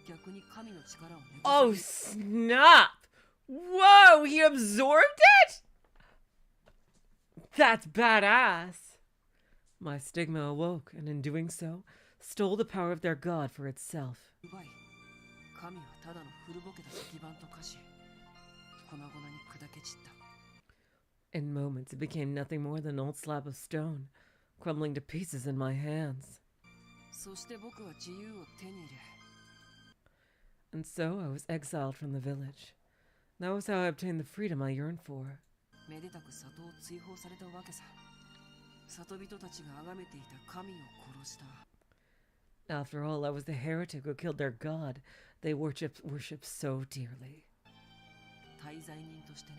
逆に神の力を根こ Oh, そぎ snap! Whoa, he absorbed it? That's badass. My stigma awoke, and in doing so, stole the power of their god for itself. 奪い、神はただの古ぼけた石板と化し、粉々に砕け散った。In moments, it became nothing more than an old slab of stone, crumbling to pieces in my hands. そして僕は自由を手に入れ And so I was exiled from the village. That was how I obtained the freedom I yearned for. めでたく里を追放されたわけさ里人たちが崇めていた神を殺した After all, I was the heretic who killed their god they worshipped so dearly. 大罪人としてね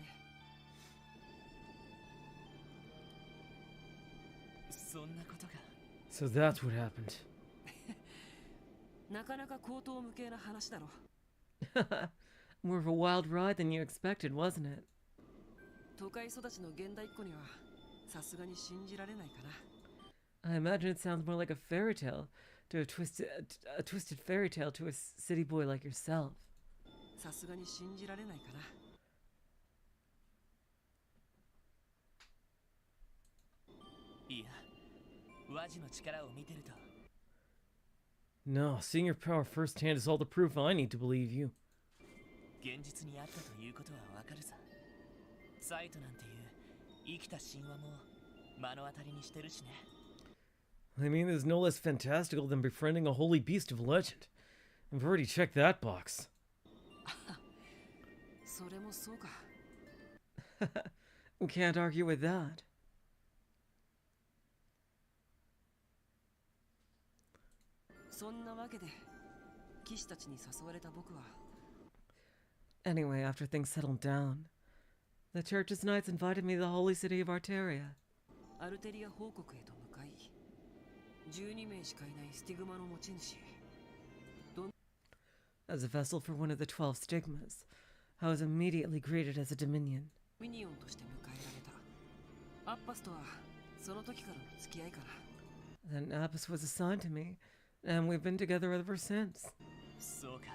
そんなことが So that's what happened. なかなか荒唐無稽な話だろ More of a wild ride than you expected, wasn't it? 都会育ちの現代っ子にはさすがに信じられないかな I imagine it sounds more like a fairy tale to a twisted fairy tale to a city boy like yourself. さすがに信じられないかないやワジの力を見てると No, seeing your power firsthand is all the proof I need to believe you. 現実にあったということはわかるさサイトなんていう生きた神話も目の当たりにしてるしね I mean, there's no less fantastical than befriending a holy beast of legend. I've already checked that box. それもそうか Can't argue with that. そんなわけで騎士たちに誘われた僕は Anyway, after things settled down, the church's knights invited me to the holy city of Arteria. アルテリア報国へと向かい12名しかいないスティグマの持ち主 As a vessel for one of the 12 stigmas, I was immediately greeted as a dominion. ミニオンとして迎えられたアッパスとはその時からの付き合いから Then Apis was assigned to me, and we've been together ever since. そうか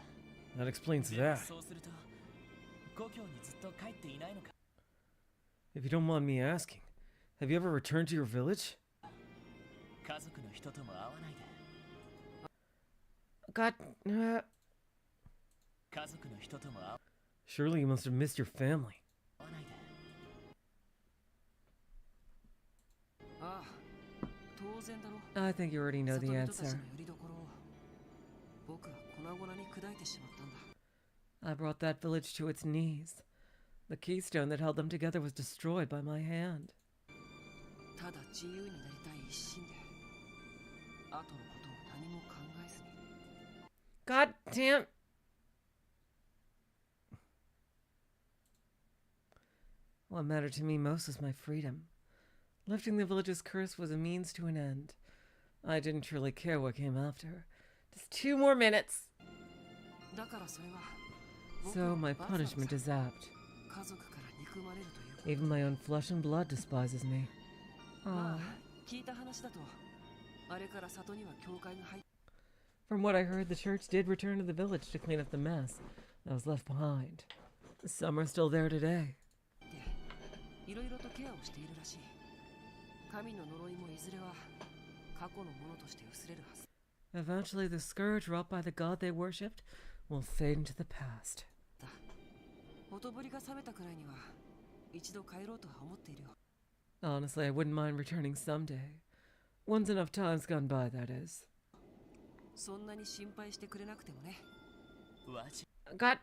That explains でも that. そうすると故郷にずっと帰っていないのか If you don't mind me asking, have you ever returned to your village? 家族の人とも会わないで God, 家族の人とも会わ surely you must have missed your family. ないでああ当然だろ I think you already know 里 the 人たちの answer. よりどころを僕は粉々に砕いてしまったんだ I brought that village to its knees. The keystone that held them together was destroyed by my hand. ただ自由になりたい一心で後のことを何も考えずに God damn. What mattered to me most was my freedom. Lifting the village's curse was a means to an end. I didn't truly care what came after. Just 2 more minutes. だからそれは So my punishment is apt. 家族から憎まれるという Even my own flesh and blood despises me. ま Ah. あ聞いた話だとあれから里には教会が入っ From what I heard, the church did return to the village to clean up the mess that was left behind. Some are still there today. ていろいろとケアをしているらしい神の呪いもいずれは過去のものとして薄れるはず Eventually, the scourge wrought by the god they worshipped will fade into the past. だほとぼりが冷めたくらいには一度帰ろうとは思っているよ Honestly, I wouldn't mind returning someday. Once enough time's gone by, that is. そんなに心配してくれなくてもねワジ God.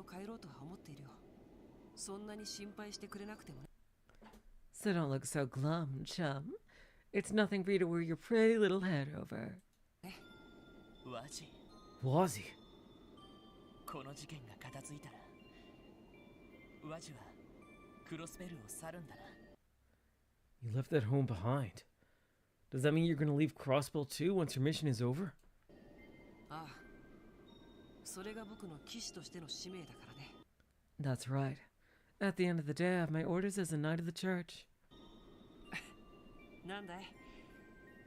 帰ろうとは思っているよそんなに心配してくれなくてもね So don't look so glum, chum. It's nothing for you to wear your pretty little head over. ワジ Wazy, この事件が片付いたらワジはクロスベルを去るんだな you left that home behind. Does that mean you're gonna leave Crossbill too once your mission is over? ああそれが僕の騎士としての使命だからね That's right. At the end of the day, I have my orders as a knight of the church. なんだい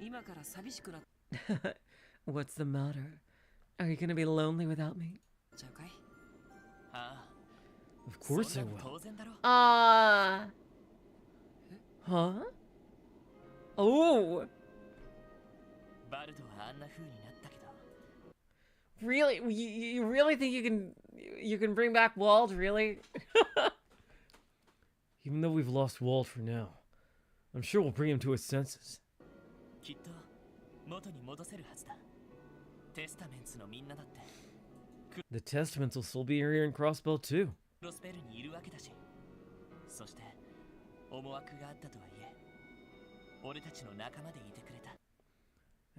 今から寂しくなっ What's the matter? Are you gonna be lonely without me? ちゃうかいああ Of course そ I んなの will. 当然だろ Huh? Oh! バルドはあんな風になったけど Really? You really think you can bring back Wald? Really? Even though we've lost Walt for now, I'm sure we'll bring him to his senses. きっと元に戻せるはずだ。テスタメンツのみんなだって The Testaments will still be here in Crossbell too. クロスベルにいるわけだし、そして思惑があったとはいえ、俺たちの仲間でいてくれた。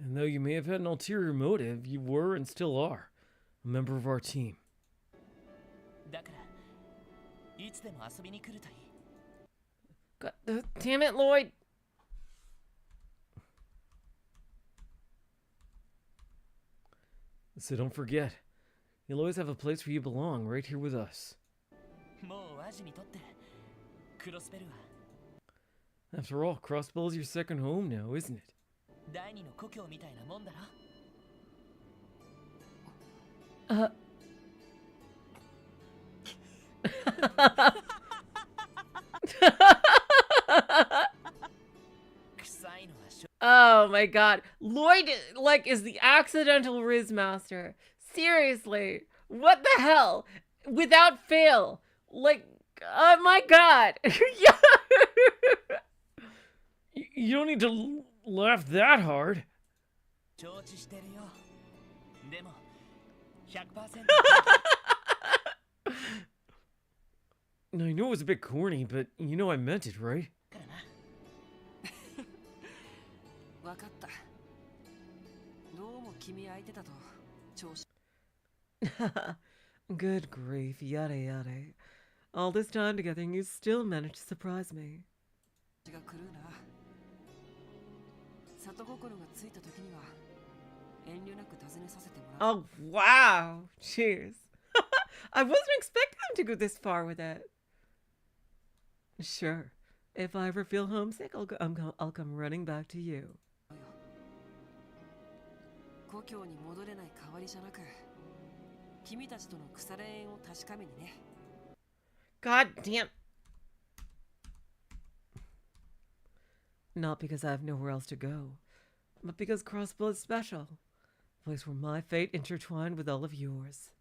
And though you may have had an ulterior motive, you were and still are a member of our team. だからいつでも遊びに来るといい。 God, damn it, Lloyd. So don't forget, you'll always have a place where you belong, right here with us. もうワジにとってクロスベルは After all, Crossbell is your second home now, isn't it? 第二の故郷みたいなもんだろ。 臭いのはしょ Oh my god. Lloyd, like, is the accidental Riz Master. Seriously. What the hell? Without fail. Like, oh my god. You don't need to laugh that hard. 承知してるよ。でも 100% Now, I know it was a bit corny, but you know I meant it, right? からな。わかった。どうも君相手だと調子 Good grief, yada yada. All this time together and you still managed to surprise me. が狂うな。里心がついた時には遠慮なく尋ねさせてもらう。 Oh, wow. Cheers. I wasn't expecting them to go this far with it. Sure. If I ever feel homesick, I'll come running back to you. 故郷に戻れない代わりじゃなく、君たちとの腐れ縁を確かめにね。 God damn. Not because I have nowhere else to go, but because Crossbow is special. A place where my fate intertwined with all of yours.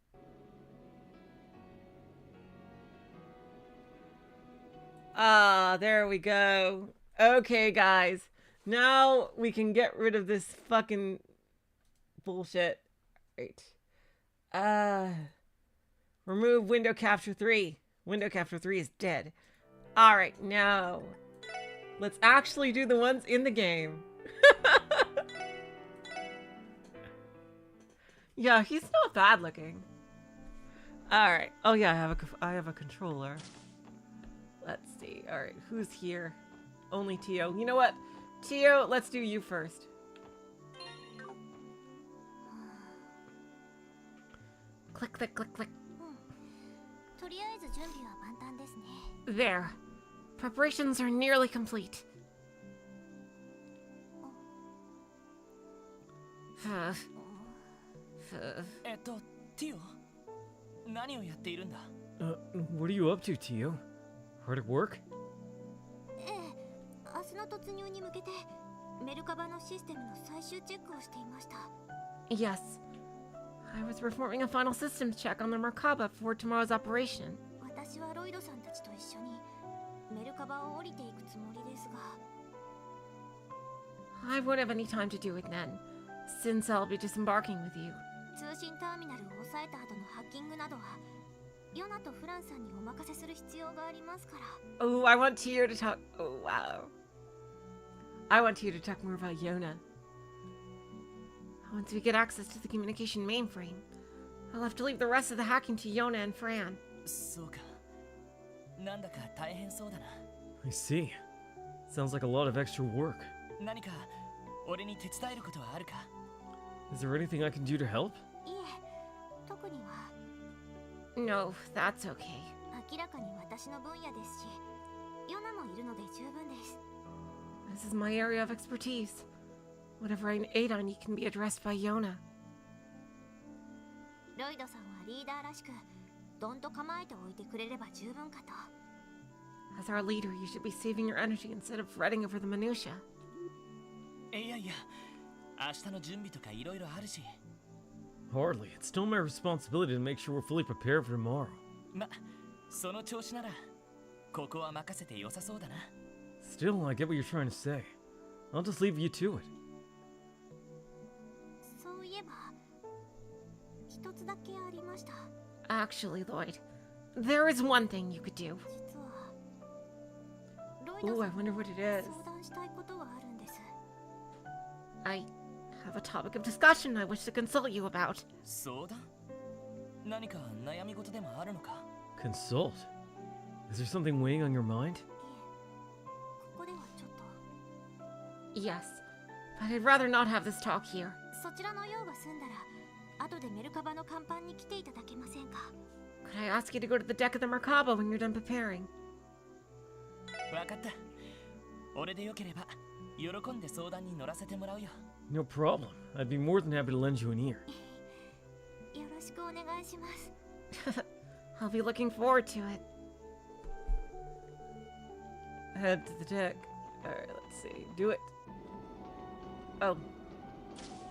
Ah, there we go. Okay, guys. Now we can get rid of this fucking bullshit. Right. Remove window capture 3. Window capture 3 is dead. Alright, now let's actually do the ones in the game. Yeah, he's not bad looking. Alright. Oh yeah, I have a controller. Let's see. Alright, who's here? Only Tio. You know what? Tio, let's do you first. Click, click, click, click. とりあえず準備は万端ですね。 There. Preparations are nearly complete.ティオ、何をやっているんだ？ What are you up to, Tio? Hard at work? ええ、明日の突入に向けてメルカバのシステムの最終チェックをしていました。 Yes. I was performing a final systems check on the Merkaba for tomorrow's operation. 私はロイドさんたちと一緒にメルカバを降りていくつもりですが。 I won't have any time to do it then, since I'll be disembarking with you. 通信ターミナルを抑えた後のハッキングなどはヨナとフランさんにお任せする必要がありますから。 Oh, I want Tio to talk. Oh, wow. I want Tio to talk more about Yona. Once we get access to the communication mainframe, I'll have to leave the rest of the hacking to Yona and Fran. そうか。なんだか大変そうだな。 I see. Sounds like a lot of extra work. 何か俺に手伝えることはあるか？ Is there anything I can do to help? いえ、特には。 No, that's okay. 明らかに私の分野ですし、ヨナもいるので十分です。 This is my area of expertise. Whatever I aid on, you can be addressed by Yona. ロイドさんはリーダーらしく、どんと構えておいてくれれば十分かと。 As our leader, you should be saving your energy instead of fretting over the minutia. いやいや、明日の準備とかいろいろあるし。 Hardly. It's still my responsibility to make sure we're fully prepared for tomorrow. その調子ならここは任せて良さそうだな。 Still, I get what you're trying to say. I'll just leave you to it. そういえば一つだけありました。 Actually, Lloyd, there is one thing you could do. 実はロイド Ooh, さ I ん wonder に what it is. 相談したいことがあるんです。 I have a topic of discussion I wish to consult you about. 相談？何か悩み事でもあるのか？ Consult? Is there something weighing on your mind? ここではちょっと Yes, but I'd rather not have this talk here. そちらの用が済んだら後でメルカバの甲板に来ていただけませんか？ Could I ask you to go to the deck of the Merkaba when you're done preparing? わかった。俺でよければ喜んで相談に乗らせてもらうよ。 No problem. I'd be more than happy to lend you an ear. よろしくお願いします。 I'll be looking forward to it. Head to the deck. Alright, let's see. Do it. Oh.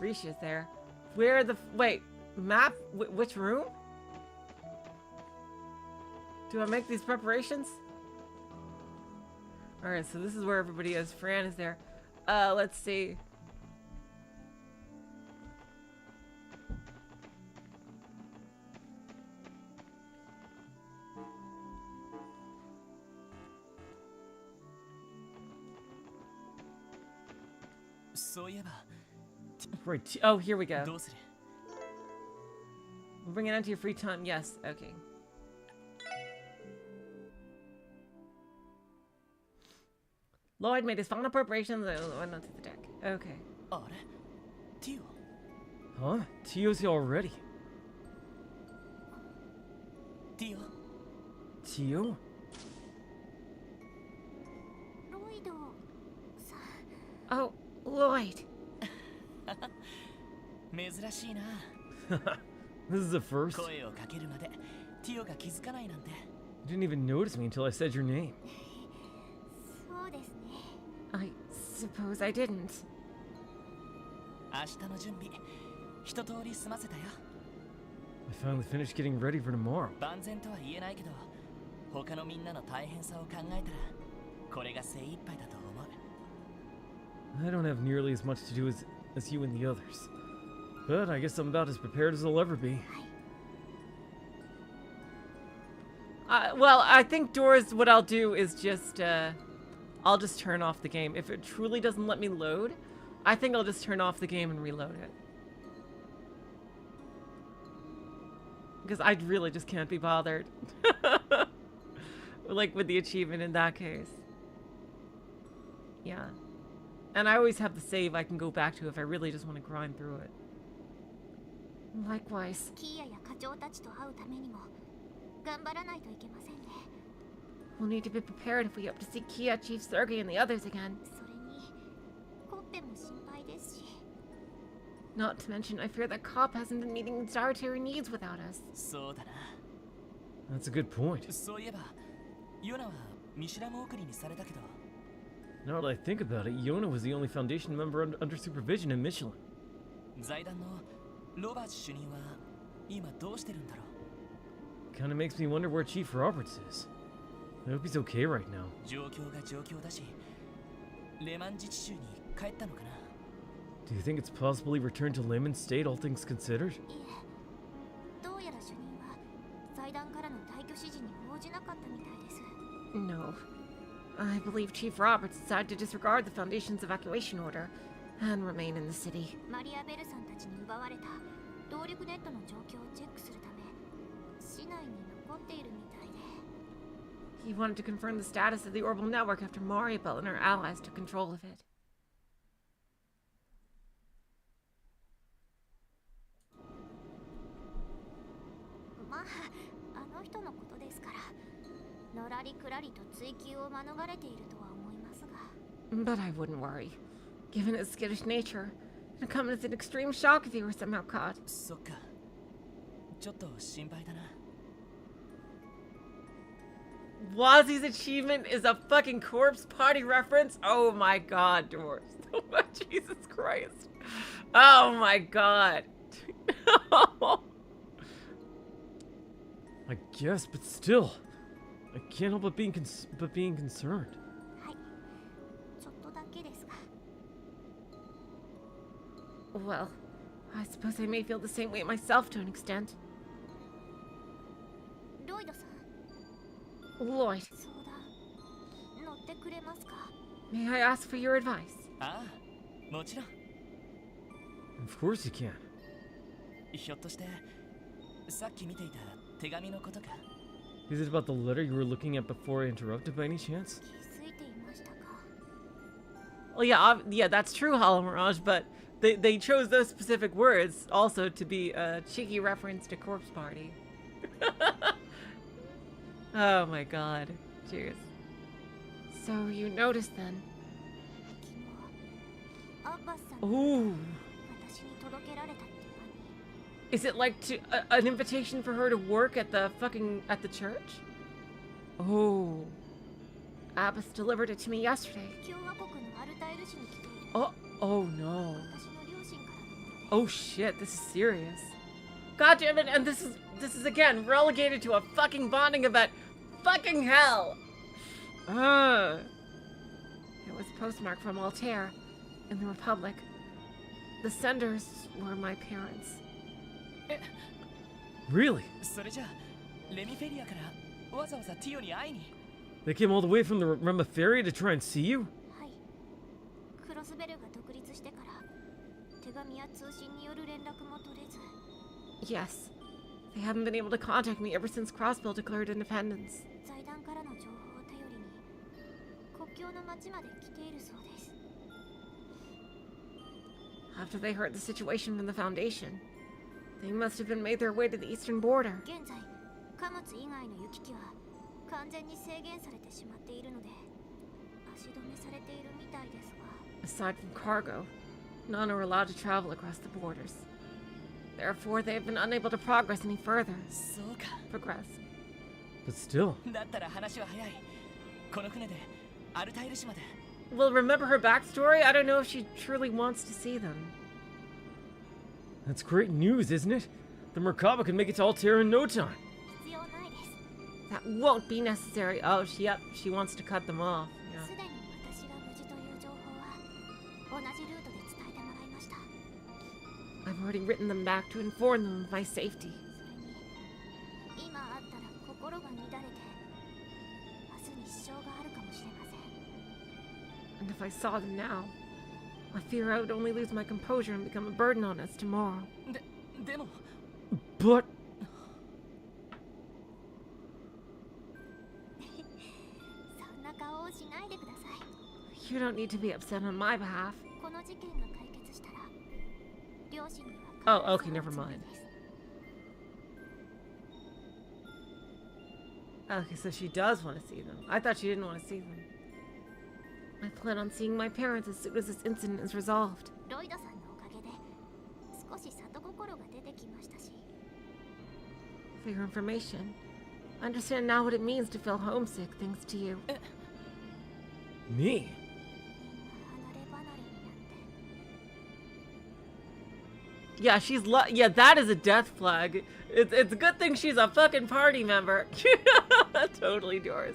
Risha's there. Where the... Wait. Map? Which room? Do I make these preparations? Alright, so this is where everybody is. Fran is there. Let's see. Right. Oh, here we go. We'll bring it into your free time. Yes. Okay. Lloyd made his final preparations and went onto the deck. Okay. Huh? Tio's here already. Tio? ロイドさん Oh, Lloyd. 珍しいな。 This is a first. 声をかけるまでティオが気づかないなんて。 You didn't even notice me until I said your name. そうですね。 I suppose I didn't. 明日の準備一通り済ませたよ。 I finally finished getting ready for tomorrow. 万全とは言えないけど、他のみんなの大変さを考えたらこれが精一杯だと思う。 I don't have nearly as much to do as you and the others. But I guess I'm about as prepared as I'll ever be. Well, I think Doors, what I'll do is just, I'll just turn off the game. If it truly doesn't let me load, I think I'll just turn off the game and reload it. Because I really just can't be bothered. Like with the achievement in that case. Yeah. And I always have the save I can go back to if I really just want to grind through it. Likewise. キーヤや課長たちと会うためにも頑張らないといけませんね。 We'll need to be prepared if we hope to see Kia, Chief Sergey, and the others again. それにコッペも心配ですし。 Not to mention, I fear that Cop hasn't been meeting his dietary needs without us. そうだな。 That's a good point. そういえば、ヨナは見知らぬ送りにされたけど。 Now that I think about it, Yona was the only Foundation member under supervision in Michelin. 財団のロバーツ主任は今どうしてるんだろう。 Kinda makes me wonder where Chief Roberts is. I hope he's okay right now. 状況が状況だし、レマン自治州に帰ったのかな。 Do you think it's possible he returned to Lemon State, all things considered? いえ、どうやら主任は財団からの退去指示に応じなかったみたいです。 No. I believe Chief Roberts decided to disregard the Foundation's evacuation order and remain in the city. マリア・ベルさんたちに奪われた動力ネットの状況をチェックするため市内に残っているみたいで。 He wanted to confirm the status of the orbital network after Maribel and her allies took control of it. まあ、あの人のことですから、のらりくらりと追及を免れているとは思いますが。 But I wouldn't worry. Given his skittish nature, it'd come as an extreme shock if he were somehow caught. そっか。ちょっと心配だな。 Wazy's achievement is a fucking corpse party reference? Oh my god, Doors. Jesus Christ. Oh my god. I guess, but still. I can't help but being concerned. はい、ちょっとだけですが。 Well, I suppose I may feel the same way myself to an extent. ロイドさん、 Lloyd, 相談乗ってくれますか？ may I ask for your advice? ああ、もちろん。 Of course you can. ひょっとしてさっき見ていた手紙のことか？ Is it about the letter you were looking at before I interrupted by any chance? 気づいていましたか？ Well, yeah, that's true, Hollow Mirage, but they chose those specific words also to be a cheeky reference to Corpse Party. Oh my god. Cheers. So you noticed then? 昨日アッバスさん Ooh. 私に届けられたっていうのに。 Is it like an invitation for her to work at the church? Oh. Abbas delivered it to me yesterday. 共和国のアルタイル市に来ている Oh no. 私の両親からのもので。 Oh shit, this is serious. God damn it, and this is again relegated to a fucking bonding event. Fucking hell. Ugh. It was postmarked from Altair in the Republic. The senders were my parents. Really? それじゃあレミフェリアからわざわざティオに会いに。 They came all the way from the Rema ferry to try and see you? はい。クロスベルが独立してから手紙や通信による連絡も取れず。 Yes. They haven't been able to contact me ever since Crossbill declared independence. 財団からの情報を頼りに国境の町まで来ているそうです。 After they heard the situation from the Foundation, they must have been made their way to the eastern border. 現在、貨物以外の行き来は完全に制限されてしまっているので足止めされているみたいですが。 Aside from cargo, none are allowed to travel across the borders. Therefore, they have been unable to progress any further. そうか。 Progress. But still. だったら話は早い。この船でアルタイル市まで。 Well, remember her backstory? I don't know if she truly wants to see them. That's great news, isn't it? The Merkaba can make it to Altair in no time. 必要ないです。 That won't be necessary. Oh, she wants to cut them off. Yeah. すでに私が無事という情報は同じルートで伝えてもらいました。 I've already written them back to inform them of my safety. それに今あったら心が乱れて明日に支障があるかもしれません。 And if I saw them now, I fear I would only lose my composure and become a burden on us tomorrow. でも But そんな顔をしないでください。 You don't need to be upset on my behalf. この事件が解決したら両親には Oh, okay, never mind. Okay, so she does want to see them. I thought she didn't want to see them. I plan on seeing my parents as soon as this incident is resolved. ロイドさんのおかげで少し里心が出てきましたし。 For your information, I understand now what it means to feel homesick thanks to you. me? みんな離れ離れになって Yeah, yeah, that is a death flag. It's a good thing she's a fucking party member. Totally yours.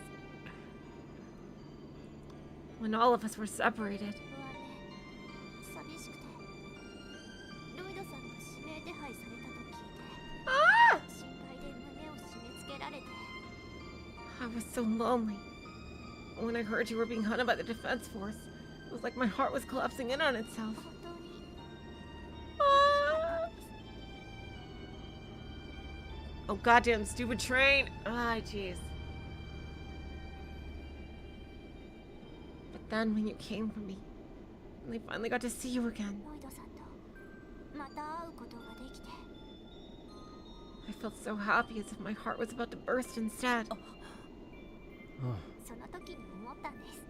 When all of us were separated, 不安で寂しくてロイドさんが指名手配されたと聞いて ah! 心配で胸を締め付けられて I was so lonely. When I heard you were being hunted by the defense force, it was like my heart was collapsing in on itself. 本当に Ah! Oh, goddamn stupid train. Ah, jeez. But then when you came for me, and I finally got to see you again, ロイドさんとまた会うことができて I felt so happy as if my heart was about to burst instead. Oh, その時に思ったんです。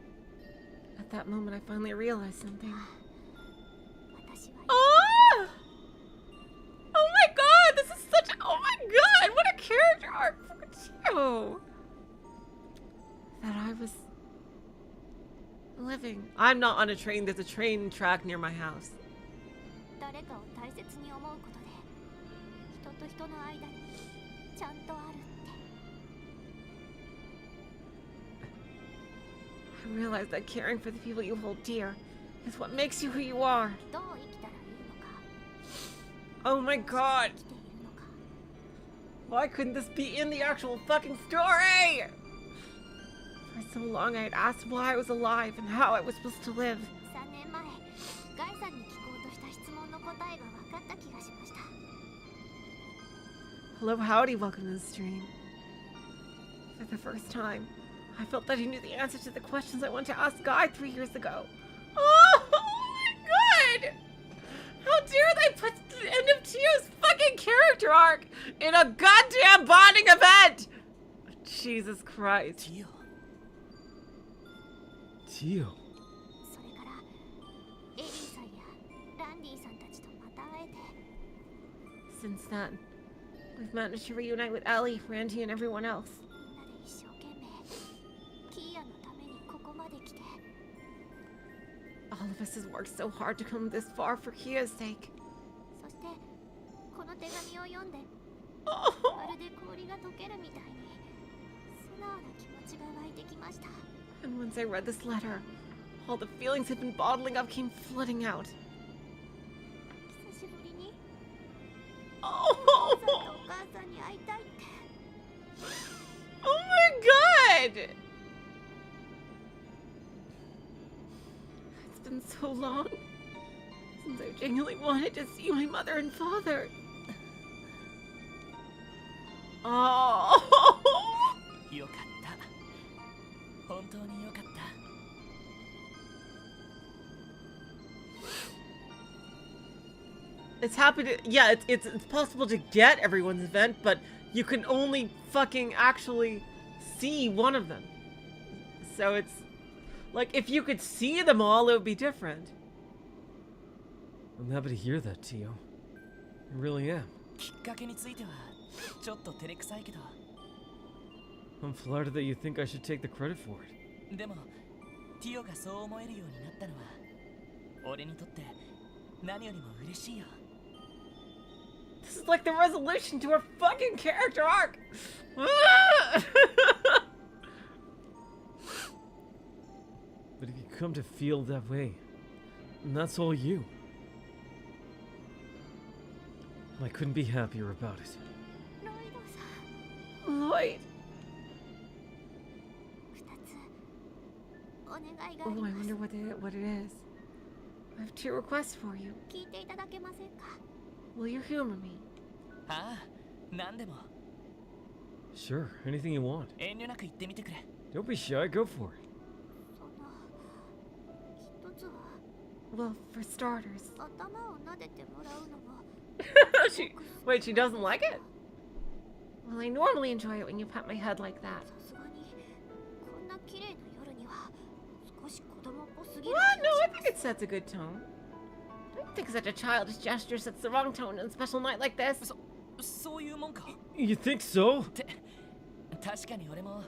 At that moment, I finally realized something. 私は Oh! Oh my god, this is such oh my god, what a character arc for you! That I was living. I'm not on a train, there's a train track near my house. 誰かを大切に思うことで人と人の間にちゃんとあるって。I realize that caring for the people you hold dear is what makes you who you are. どう生きたらいいのか Oh my god! 生きているのか Why couldn't this be in the actual fucking story? For so long I had asked why I was alive and how I was supposed to live. 3年前ガイさんに聞こうとした質問の答えが分かった気がしました Hello, howdy, welcome to the stream. For the first time, I felt that I knew the answer to the questions I wanted to ask Guy 3 years ago. Oh my god! How dare they put the end of Tio's fucking character arc in a goddamn bonding event! Jesus Christ. ティオ Tio. それからエリーさんやランディさんたちとまた会えて Since then, we've managed to reunite with Ellie, Randy, and everyone else. みんなで一生懸命キーヤのためにここまで来て All of us has worked so hard to come this far for Kia's sake. そしてこの手紙を読んで Oh, まるで氷が溶けるみたいに素直な気持ちが湧いてきました and once I read this letter, all the feelings had been bottling up came flooding out. 久しぶりに Oh, お父さんとお母さんに会いたいって oh my god! It's been so long since I genuinely wanted to see my mother and father. Oh, よかった本当によかった it's happened. Yeah, it's possible to get everyone's event, but you can only fucking actually see one of them. So it's like if you could see them all, it would be different. I'm happy to hear that, Tio. I really am. きっかけについてはちょっと照れくさいけど I'm flattered that you think I should take the credit for it. でもティオがそう思えるようになったのは俺にとって何よりも嬉しいよ This is like the resolution to her fucking character arc. But if you come to feel that way, then that's all you. I couldn't be happier about it. ロイドさん Lloyd. 2つお願いがあ Oh, り I ます wonder what it is. I have 2 requests for you. 聞いていただけませんか Will you humor me? ああ何でも Sure, anything you want. 遠慮なく言ってみてくれ Don't be shy, go for it. その一つは Well, for starters. 頭を撫でてもらうのも Wait, she doesn't like it? Well, I normally enjoy it when you pat my head like that. さすがにこんな綺麗な夜には少し子供っぽすぎる What? 気 No, が I し think ま it sets a good tone. I don't think such a childish gesture sets the wrong tone on a special night like this. そういうもんか You think so? って確かに俺も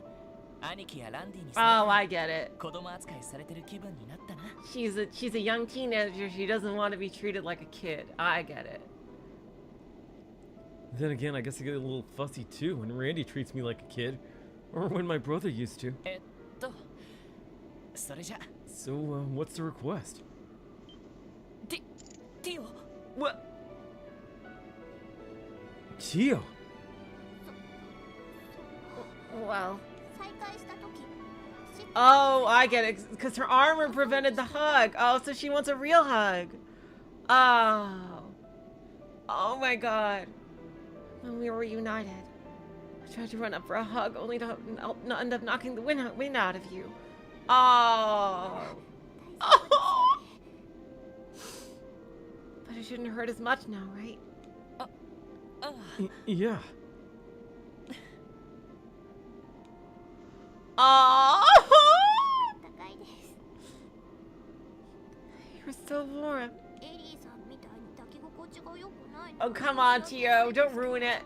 兄貴やランディに Oh, I get it. 子供扱いされてる気分になったな She's a young teenager. She doesn't want to be treated like a kid. I get it. Then again, I guess I get a little fussy too when Randy treats me like a kid. Or when my brother used to. それじゃ So, what's the request? ティオ What? Tio! Well. 再会した時 Oh, I get it. Because her armor prevented the hug. Oh, so she wants a real hug. Oh. Oh my god. When we were reunited, I tried to run up for a hug only to end up knocking the wind out of you. Oh. Oh. But it shouldn't hurt as much now, right? Yeah. Oh. 高いです You're so warm. エリーさんみたいに抱き心地が良くない Oh, come on, Tio. Don't ruin it.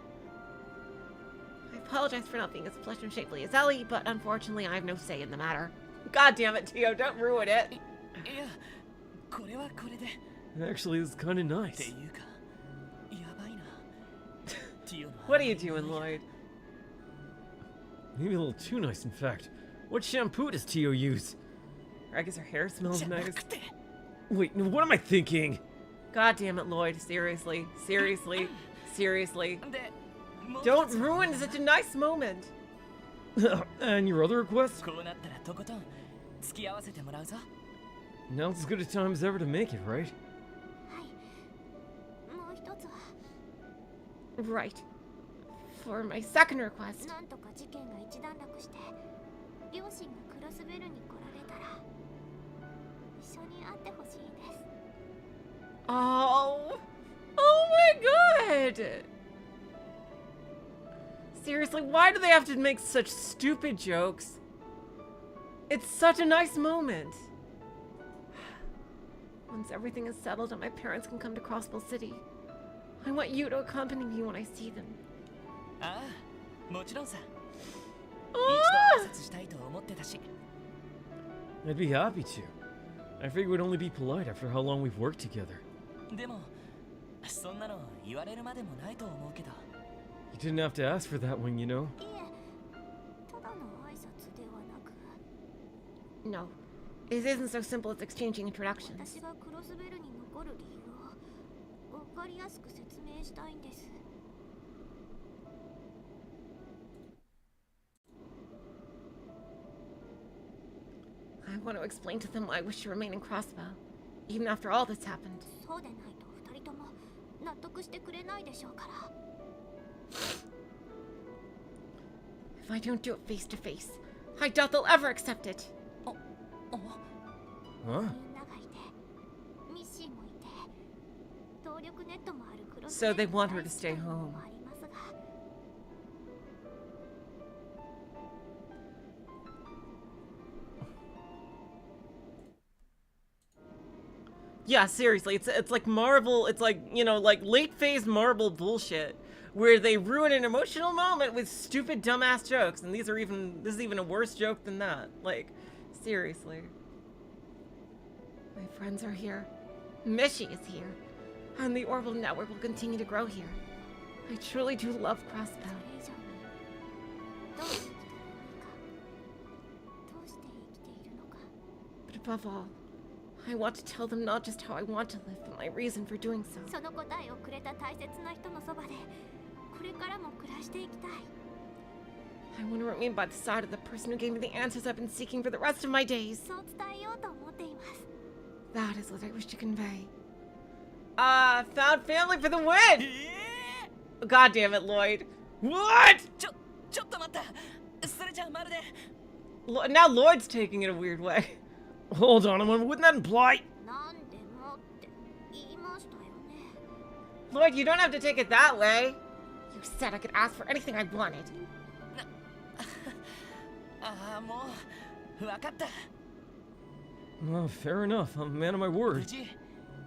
I apologize for not being as plush and shapely as Ellie, but unfortunately I have no say in the matter. God damn it, Tio. Don't ruin it. いやこれはこれで Actually, it's kind of って nice. いうかやばいなティオの What are you doing, Lloyd? Maybe a little too nice, in fact. What shampoo does Tio use? Or I guess her hair smells nice. Wait, no, what am I thinking? God damn it, Lloyd. Seriously. Seriously. Seriously. でもう一 Don't つ ruin such a nice moment. And your other request? こうなったらとことん付き合わせてもらうぞ。 Now's as good a time as ever to make it, right? もう一つは Right. For my second request. なんとか事件が一段落して両親がクロスベルに来られたら一緒に会ってほしいです。 Oh. Oh my god. Seriously, why do they have to make such stupid jokes? It's such a nice moment. Once everything is settled and my parents can come to Crossbow City, I want you to accompany me when I see them. ああ、もちろんさ。一 Ah! 度挨拶したいと思ってたし。 I'd be happy to. I figured it would only be polite after how long we've worked together. でも、そんなの言われるまでもないと思うけど。 You didn't have to ask for that one, you know? いえ、ただの挨拶ではなく、 No. It isn't so simple as exchanging introductions. 私がクロスベルに残る理由をわかりやすく説明したいんです。 I want to explain to them why I wish to remain in Crossbow, even after all this happened. そうでないと二人とも納得してくれないでしょうから。 If I don't do it face to face, I doubt they'll ever accept it. Huh? みんながいて、ミッシーもいて、動力ネットもあるクロス So ベ they ル want の her to 大事 stay なの home. もありますが、 Yeah, seriously, it's like Marvel, it's like, you know, like late phase Marvel bullshit where they ruin an emotional moment with stupid dumbass jokes, and this is even a worse joke than that. Like, seriously. My friends are here. Mishy is here. And the Orbital Network will continue to grow here. I truly do love Crossbow. それ以上にどう生きているか、どうして生きているのか。 But above all, I want to tell them not just how I want to live, but my reason for doing so. その答えをくれた大切な人のそばで、これからも暮らしていきたい。 I want to remain by the side of the person who gave me the answers I've been seeking for the rest of my days. そう伝えようと思っています。 That is what I wish to convey. Found family for the win! God damn it, Lloyd. What? ちょっと待った。それじゃまるで。 Now Lloyd's taking it a weird way. Hold on, wouldn't that imply? なんでもって言いましたよね。 Lloyd, you don't have to take it that way. You said I could ask for anything I wanted. ああ、もうわかった。 Well, fair enough. I'm a man of my 無 word. 事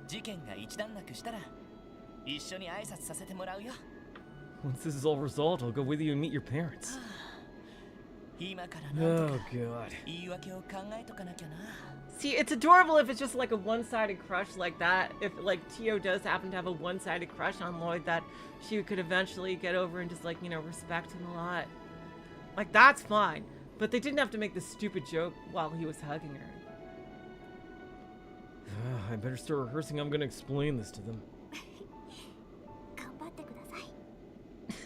事件が一段落したら一緒に挨拶させてもらうよ。 Once this is all resolved, I'll go with you and meet your parents. 今からなんと Oh, か God. 言い訳を考えとかなきゃな。 See, it's adorable if it's just like a one-sided crush like that. If like Tio does happen to have a one-sided crush on Lloyd, that she could eventually get over and just like, you know, respect him a lot. Like that's fine. But they didn't have to make this stupid joke while he was hugging her. I better start rehearsing. I'm gonna explain this to them. 頑張ってくださ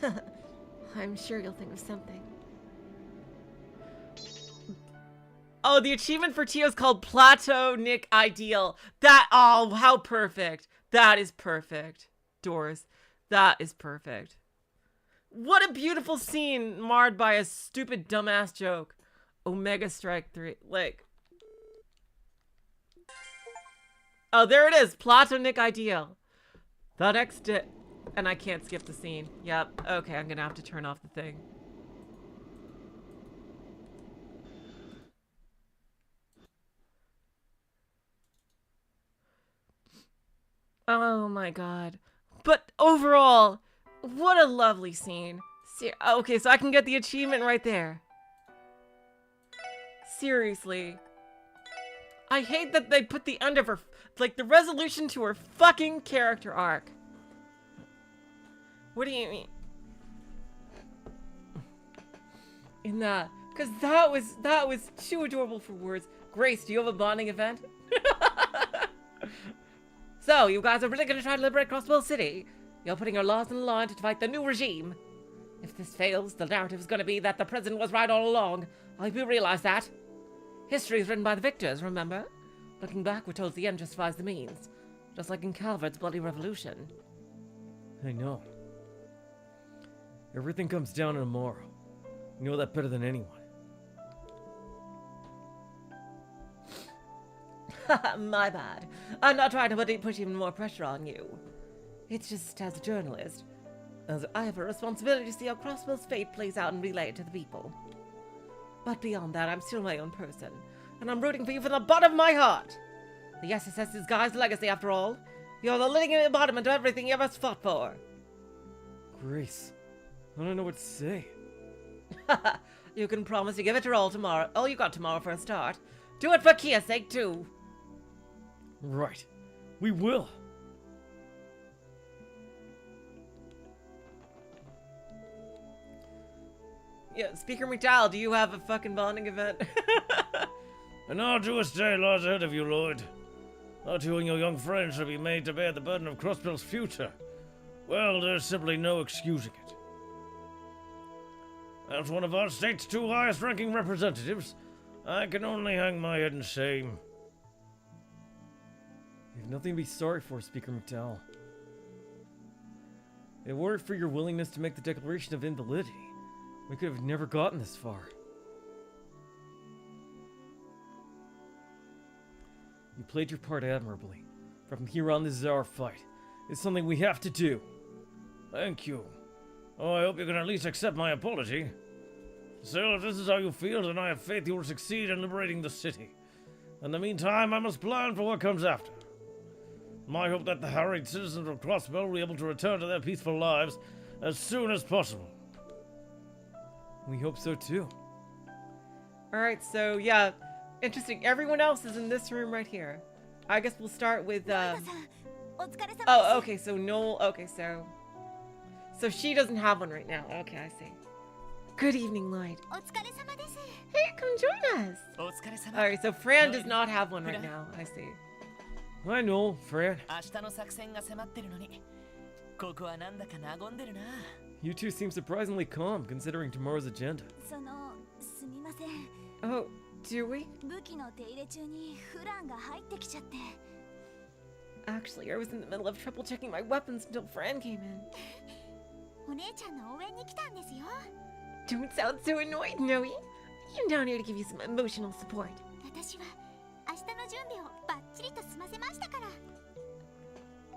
い。 I'm sure you'll think of something. Oh, the achievement for Tio is called Platonic Ideal. Oh, how perfect. That is perfect. Doors. That is perfect. What a beautiful scene marred by a stupid dumbass joke. Omega Strike 3. Like. Oh, there it is. Platonic Ideal. The next day. And I can't skip the scene. Yep. Okay, I'm gonna have to turn off the thing. Oh my god. But overall, what a lovely scene. Okay, so I can get the achievement right there. Seriously. I hate that they put the end of her, like the resolution to her fucking character arc. What do you mean? In the Because that was too adorable for words. Grace, do you have a bonding event? So, you guys are really going to try to liberate Crossbow City? You're putting your laws in the line to fight the new regime. If this fails, the narrative is going to be that the president was right all along. I hope you realize that. History is written by the victors, remember? Looking back, we're told the end justifies the means. Just like in Calvert's bloody revolution. I know. Everything comes down to tomorrow. You know that better than anyone. My bad. I'm not trying to put even more pressure on you. It's just, as a journalist, as I have a responsibility to see how Crossbow's fate plays out and relay it to the people. But beyond that, I'm still my own person, and I'm rooting for you from the bottom of my heart. The SSS is Guy's legacy, after all. You're the living embodiment of everything you ever fought for. Grace, I don't know what to say. You can promise to give it your all tomorrow. Oh, you got tomorrow for a start. Do it for Kia's sake, too. Right. We will. Yeah, Speaker McDowell, do you have a fucking bonding event? An arduous day lies ahead of you, Lloyd. Not you and your young friends shall be made to bear the burden of Crossbill's future. Well, there's simply no excusing it. As one of our state's two highest-ranking representatives, I can only hang my head in shame. You have nothing to be sorry for, Speaker McDowell. If it weren't for your willingness to make the declaration of invalidity, we could have never gotten this far. You played your part admirably. From here on, this is our fight. It's something we have to do. Thank you. Oh, I hope you can at least accept my apology. Still, if this is how you feel, then I have faith you will succeed in liberating the city. In the meantime, I must plan for what comes after. My hope that the harried citizens of Crossbell will be able to return to their peaceful lives as soon as possible. We hope so too. Alright, so yeah, interesting. Everyone else is in this room right here. I guess we'll start with, oh, okay, so Noel, okay, so she doesn't have one right now. Okay, I see. Good evening, Lloyd. Hey, come join us. Alright, so Fran does not have one right now. I see. I know, Fran. You two seem surprisingly calm, considering tomorrow's agenda. Oh, do we? Actually, I was in the middle of triple checking my weapons until Fran came in. Don't sound so annoyed, Noe. I'm down here to give you some emotional support.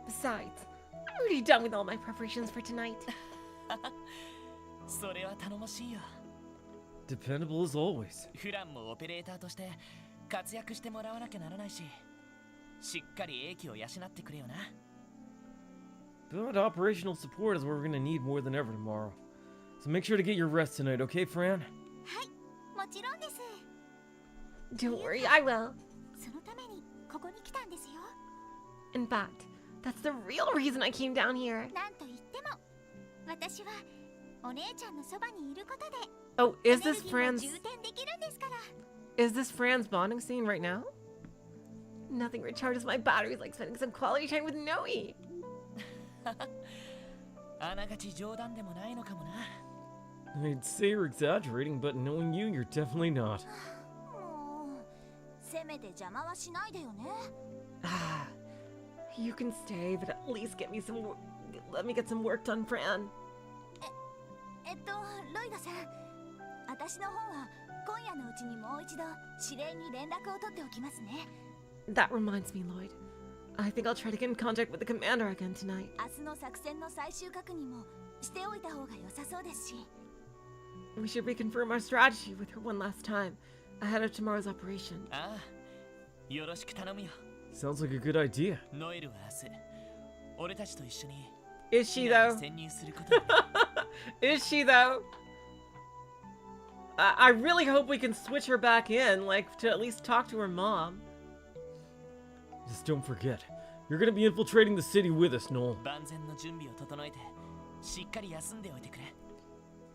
Besides, I'm already done with all my preparations for tonight. Dependable as always. But operational support is what we're gonna need more than ever tomorrow. So make sure to get your rest tonight, okay, Fran? Don't worry, I will. In fact, that's the real reason I came down here. Oh, is this Fran's bonding scene right now? Nothing recharges my batteries like spending some quality time with Noe. I'd say you're exaggerating, but knowing you, you're definitely not. Ah, you can stay, but at least let me get some work done, Fran. That reminds me, Lloyd. I think I'll try to get in contact with the commander again tonight. We should reconfirm our strategy with her one last time, ahead of tomorrow's operation. Sounds like a good idea. Is she though? Is she though? I really hope we can switch her back in, like, to at least talk to her mom. Just don't forget, you're gonna be infiltrating the city with us, Noel.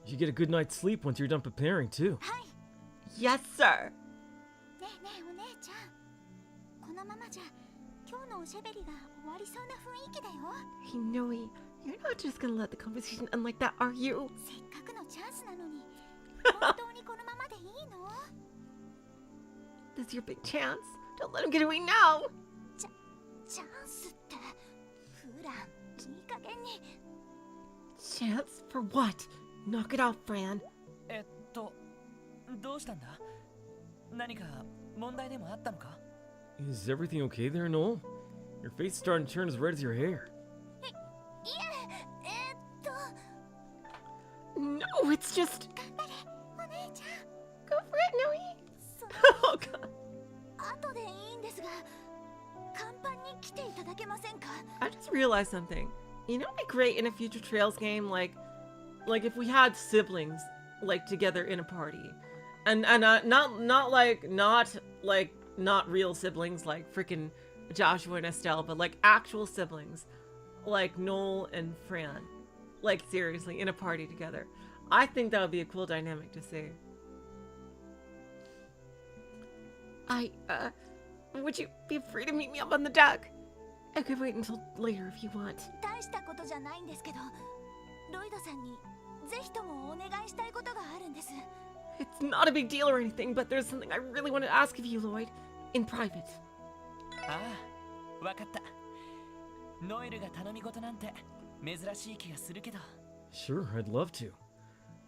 You get a good night's sleep once you're done preparing, too. Yes, sir. ねえねえお姉ちゃん、このままじゃ今日のおしゃべりが終わりそうな雰囲気だよ。 Hey, Noe, you're not just gonna let the conversation end like that, are you? せっかくのチャンスなのに本当にこのままでいいの？ This is your big chance. Don't let him get away now. チャンスってフラン、いい加減に。 Chance for what? Knock it off, Fran. どうしたんだ？何か問題でもあったのか？ Is everything okay there, Noel? Your face is starting to turn as red as your hair. いえ、No, it's just. 頑張れお姉ちゃん。 Go for it, Noe. その Oh, God. 後でいいんですが、甲板に来ていただけませんか？ I just realized something. You know, it'd be great in a future Trails game, like if we had siblings like together in a party, and not real siblings like freaking Joshua and Estelle, but like actual siblings, like Noel and Fran, like seriously in a party together. I think that would be a cool dynamic to see. Would you be free to meet me up on the deck? I could wait until later if you want. 大したことじゃないんですけど、ロイドさんにぜひともお願いしたいことがあるんです。 It's not a big deal or anything, but there's something I really want to ask of you, Lloyd, in private. ああ、わかった。ノエルが頼み事なんて珍しい気がするけど。 Sure, I'd love to.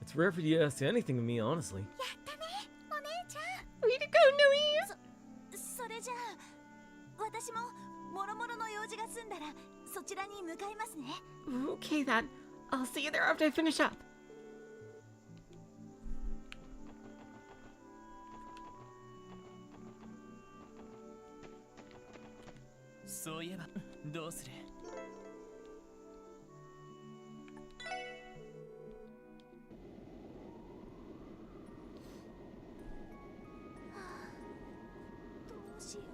It's rare for you to ask anything of me, honestly. やったね、お姉ちゃん。 Way to go, Noe! それじゃあ、私ももろもろの用事が済んだらそちらに向かいますね。 Okay then, I'll see you there after I finish up. そういえばどうする？どうしよう。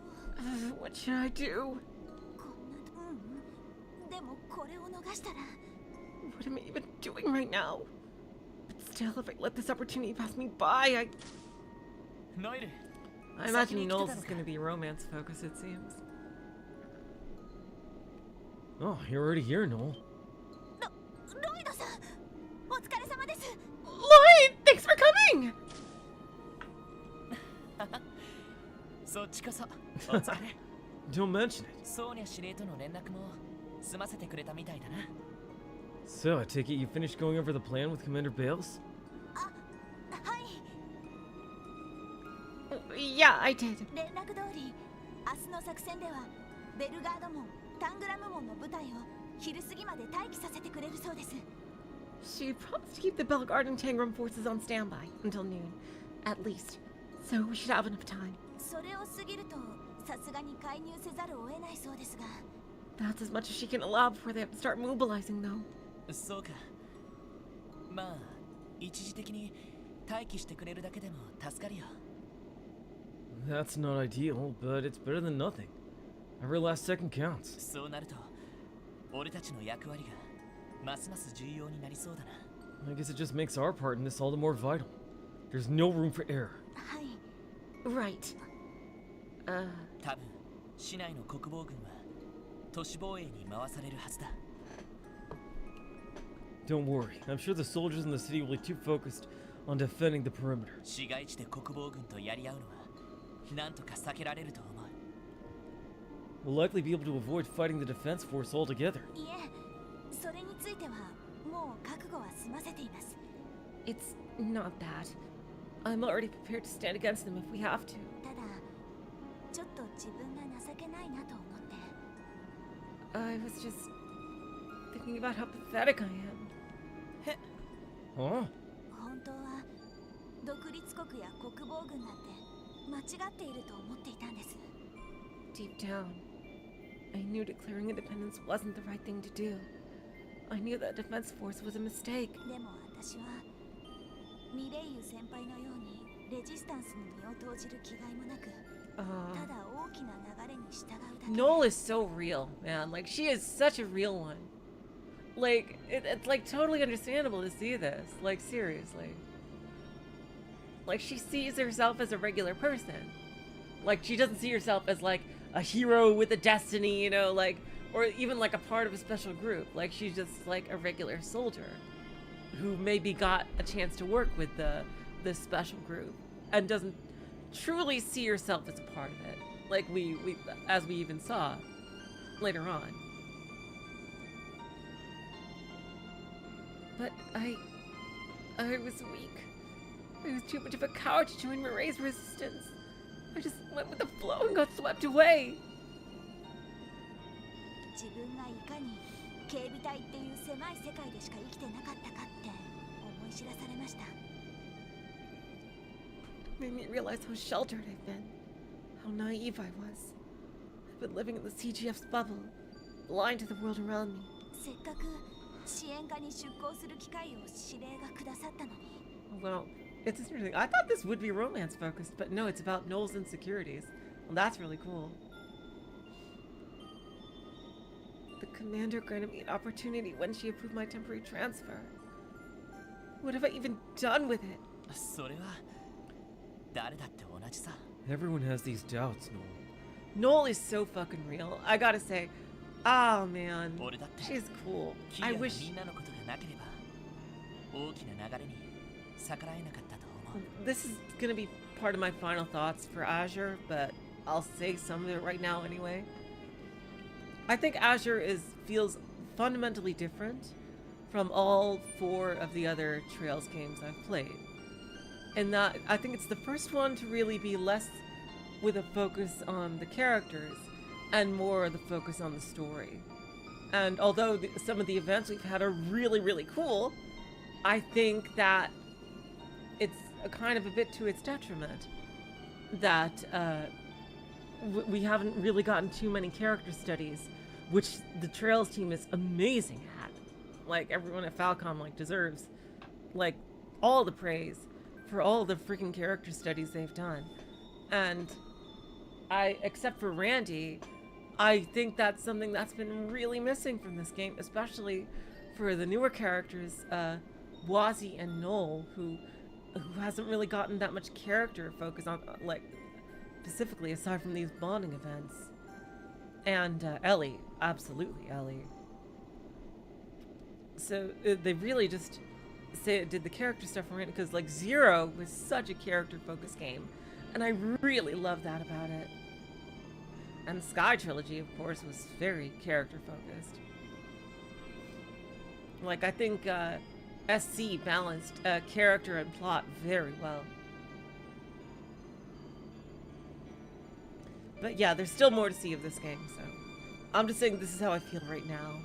What should I do? こんな、でもこれを逃したら。 What am I even doing right now? But still, if I let this opportunity pass me by, ノエル。 I imagine Noel's is going to be romance focus, it seems. Oh, you're already here, Noel. ロイドさん、お疲れ様です。 Lloyd, thanks for coming! そっちこそお疲れ。 Don't mention it. ソーニャ司令との連絡も済ませてくれたみたいだな。 So, I take it you finished going over the plan with Commander Bales? はい、 Yeah, I did. 連絡通り、明日の作戦ではベルガード門、タングラム門の部隊を昼過ぎまで待機させてくれるそうです。 She promised to keep the Bellegarde and Tangram forces on standby until noon, at least. So we should have enough time. それを過ぎるとさすがに介入せざるを得ないそうですが。 That's as much as she can allow before they have to start mobilizing, though. そうか。まあ一時的に待機してくれるだけでも助かるよ。 That's not ideal, but it's better than nothing. Every last second counts. そうなると俺たちの役割がますます重要になりそうだな。 I guess it just makes our part in this all the more vital. There's no room for error. はい。 Right. 多分市内の国防軍は都市防衛に回されるはずだ。 Don't worry, I'm sure the soldiers in the city will be too focused on defending the perimeter. 市街地で国防軍とやり合うのはなんとか避けられると思う。 We'll likely be able to avoid fighting the defense force altogether. いえ、それについてはもう覚悟は済ませています。 It's not that. I'm already prepared to stand against them if we have to. ただ、ちょっと自分が情けないなと思って。 I was just thinking about how pathetic I am. Huh? 本当は独立国や国防軍なんて間違っていると思っていたんです。 Deep down, I knew declaring independence wasn't the right thing to do. I knew that defense force was a mistake. でも私はミレイユ先輩のようにレジスタンスに身を投じる気概もなく、ただ大きな流れに従うだけ。 Noel is so real, man. Like, she is such a real one. Like, it's like totally understandable to see this. Like, seriously. Like, she sees herself as a regular person. Like, she doesn't see herself as, like, a hero with a destiny, you know, like, or even, like, a part of a special group. Like, she's just, like, a regular soldier who maybe got a chance to work with this special group and doesn't truly see herself as a part of it. Like, as we even saw later on. But I was weak. I was too much of a coward to join Moray's resistance. I just went with the flow and got swept away. 自分がいかに警備隊っていう狭い世界でしか生きてなかったかって思い知らされました。 Made me realize how sheltered I've been, how naive I was. I've been living in the CGF's bubble, blind to the world around me. せっかく支援課に出向する機会を指令がくださったのに。 Well, it's interesting. I thought this would be romance focused, but no, it's about Noel's insecurities. Well, that's really cool. The commander granted me an opportunity when she approved my temporary transfer. What have I even done with it? それは誰だって同じさ。 Everyone has these doubts, Noel. Noel is so fucking real. I gotta say, oh man, 俺だって she's cool. キ I リアの wish みんなのことがなければ大きな流れに逆らえなかったと思う。 this is gonna be part of my final thoughts for Azure, but I'll say some of it right now anyway. I think Azure feels fundamentally different from all 4 of the other Trails games I've played. And that I think it's the first one to really be less with a focus on the characters and more the focus on the story. And although some of the events we've had are really, really cool, I think that it's a kind of a bit to its detriment that we haven't really gotten too many character studies, which the Trails team is amazing at. Like, everyone at Falcom, like, deserves, like, all the praise for all the freaking character studies they've done. And except for Randy, I think that's something that's been really missing from this game, especially for the newer characters, Wazy and Noel, who hasn't really gotten that much character focus on, like, specifically aside from these bonding events. And Ellie, absolutely Ellie. So they really just did the character stuff for Randy, because like Zero was such a character focused game, and I really love that about it. And Sky Trilogy, of course, was very character focused. Like, I think SC balanced character and plot very well. But yeah, there's still more to see of this game, so I'm just saying this is how I feel right now.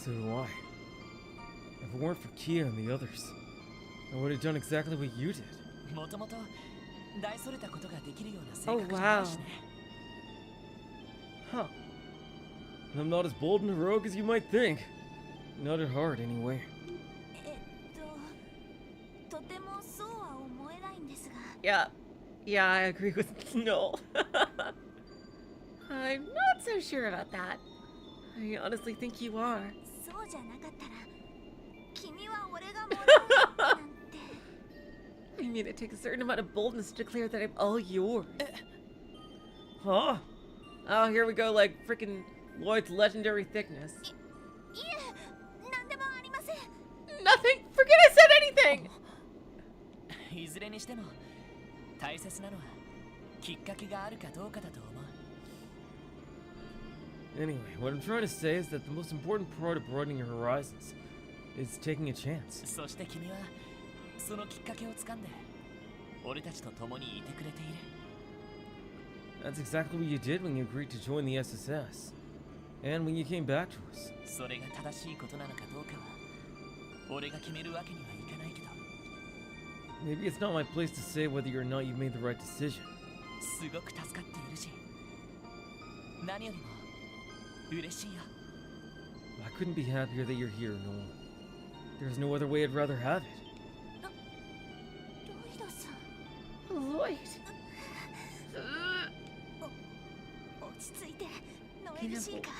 So do I. If it weren't for Kia and the others, I would have done exactly what you did. もともと大それたことができるような性 Oh 格じゃない wow. しね。 Huh. I'm not as bold and heroic as you might think. Not at heart, anyway. とてもそうは思えないんですが。 Yeah, I agree with Noel. I'm not so sure about that. I honestly think you are. そうじゃなかったら、君は俺がもらうなんて。 I mean, it takes a certain amount of boldness to declare that I'm all yours. Huh? Oh, here we go, like freaking Lloyd's legendary thickness. いえ、なんでもありません。 Nothing. Forget I said anything. いずれにしても大切なのはきっかけがあるかどうかだと思う。 Anyway, what I'm trying to say is that the most important part of broadening your horizons is taking a chance. そして君はそのきっかけをつかんで俺たちと共にいてくれている。 That's exactly what you did when you agreed to join the SSS. And when you came back to us. それが正しいことなのかどうかは俺が決めるわけにはいかないけど。 Maybe it's not my place to say whether or not you made the right decision. すごく助かっているし、何よりも嬉しいよ。 I couldn't be happier that you're here, Noel. There's no other way I'd rather have it. ロイドさん。 Lloyd. 落ち着いて、ノエルシーか。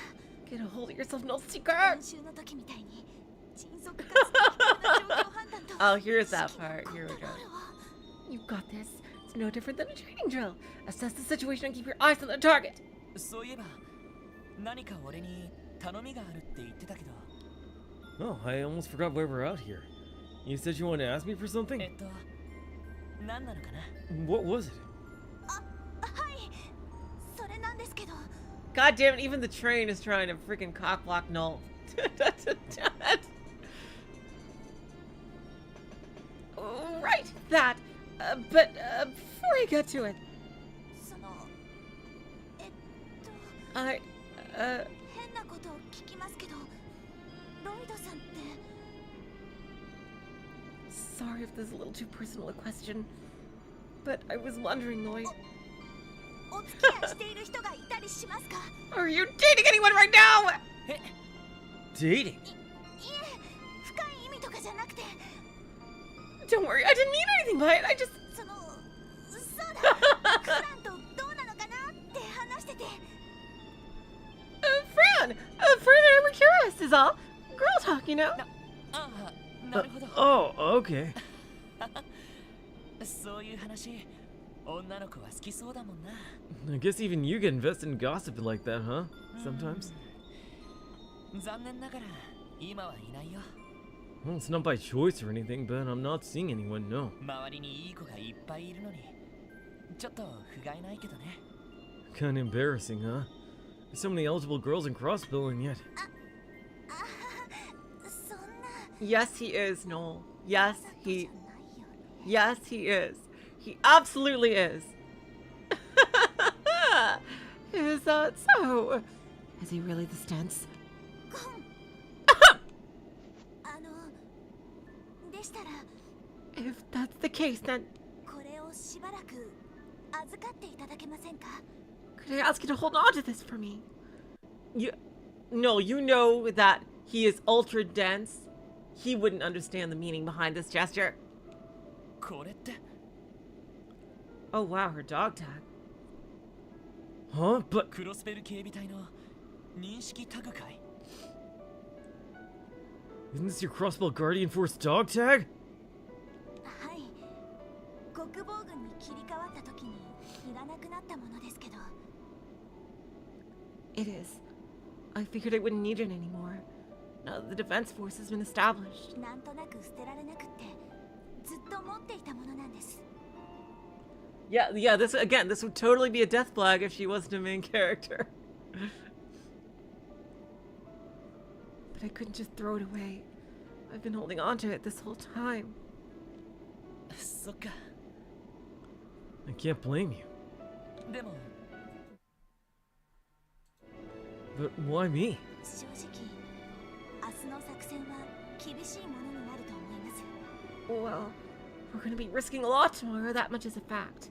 Get a hold of yourself, no secret. 練習の時みたいに Oh, here's that part. Here we go. You've got this. It's no different than a training drill. Assess the situation and keep your eyes on the target. そういえば何か俺に頼みがあるって言ってたけど Oh, I almost forgot why we're out here. You said you wanted to ask me for something? 何なのかな What was it? God damn it, even the train is trying to freaking cockblock Noel. Right, that. But before I get to it, I, sorry if this is a little too personal a question, but I was wondering, Lloyd. Are you dating anyone right now? Dating? Don't worry, I didn't mean anything by it. I just. Fran and I were curious, is all. Girl talk, you know. なるほど Oh, okay. そういう話女の子は好きそうだもんな I guess even you get invested in gossip like that, huh? Sometimes. 残念ながら今はいないよ Well, it's not by choice or anything, but I'm not seeing anyone, no. 周りにいい子がいっぱいいるのにちょっと不甲斐ないけどね Kinda embarrassing, huh? There's so many eligible girls in crossbow and yet. Yes, he is, Noel. Yes, he is. He absolutely is. So, is he really the stance? If that's the case, then could I ask you to hold on to this for me? No, you know that he is ultra dense. He wouldn't understand the meaning behind this gesture. これって Oh wow, her dog tag. Huh? But クロスベル警備隊の認識タグかい isn't this your crossbow guardian force dog tag? It is. I figured I wouldn't need it anymore. Now that the defense force has been established. Yeah, this would totally be a death flag if she wasn't a main character. But I couldn't just throw it away. I've been holding on to it this whole time. そっか I can't blame you. でも But why me? Well, we're gonna be risking a lot tomorrow, that much is a fact.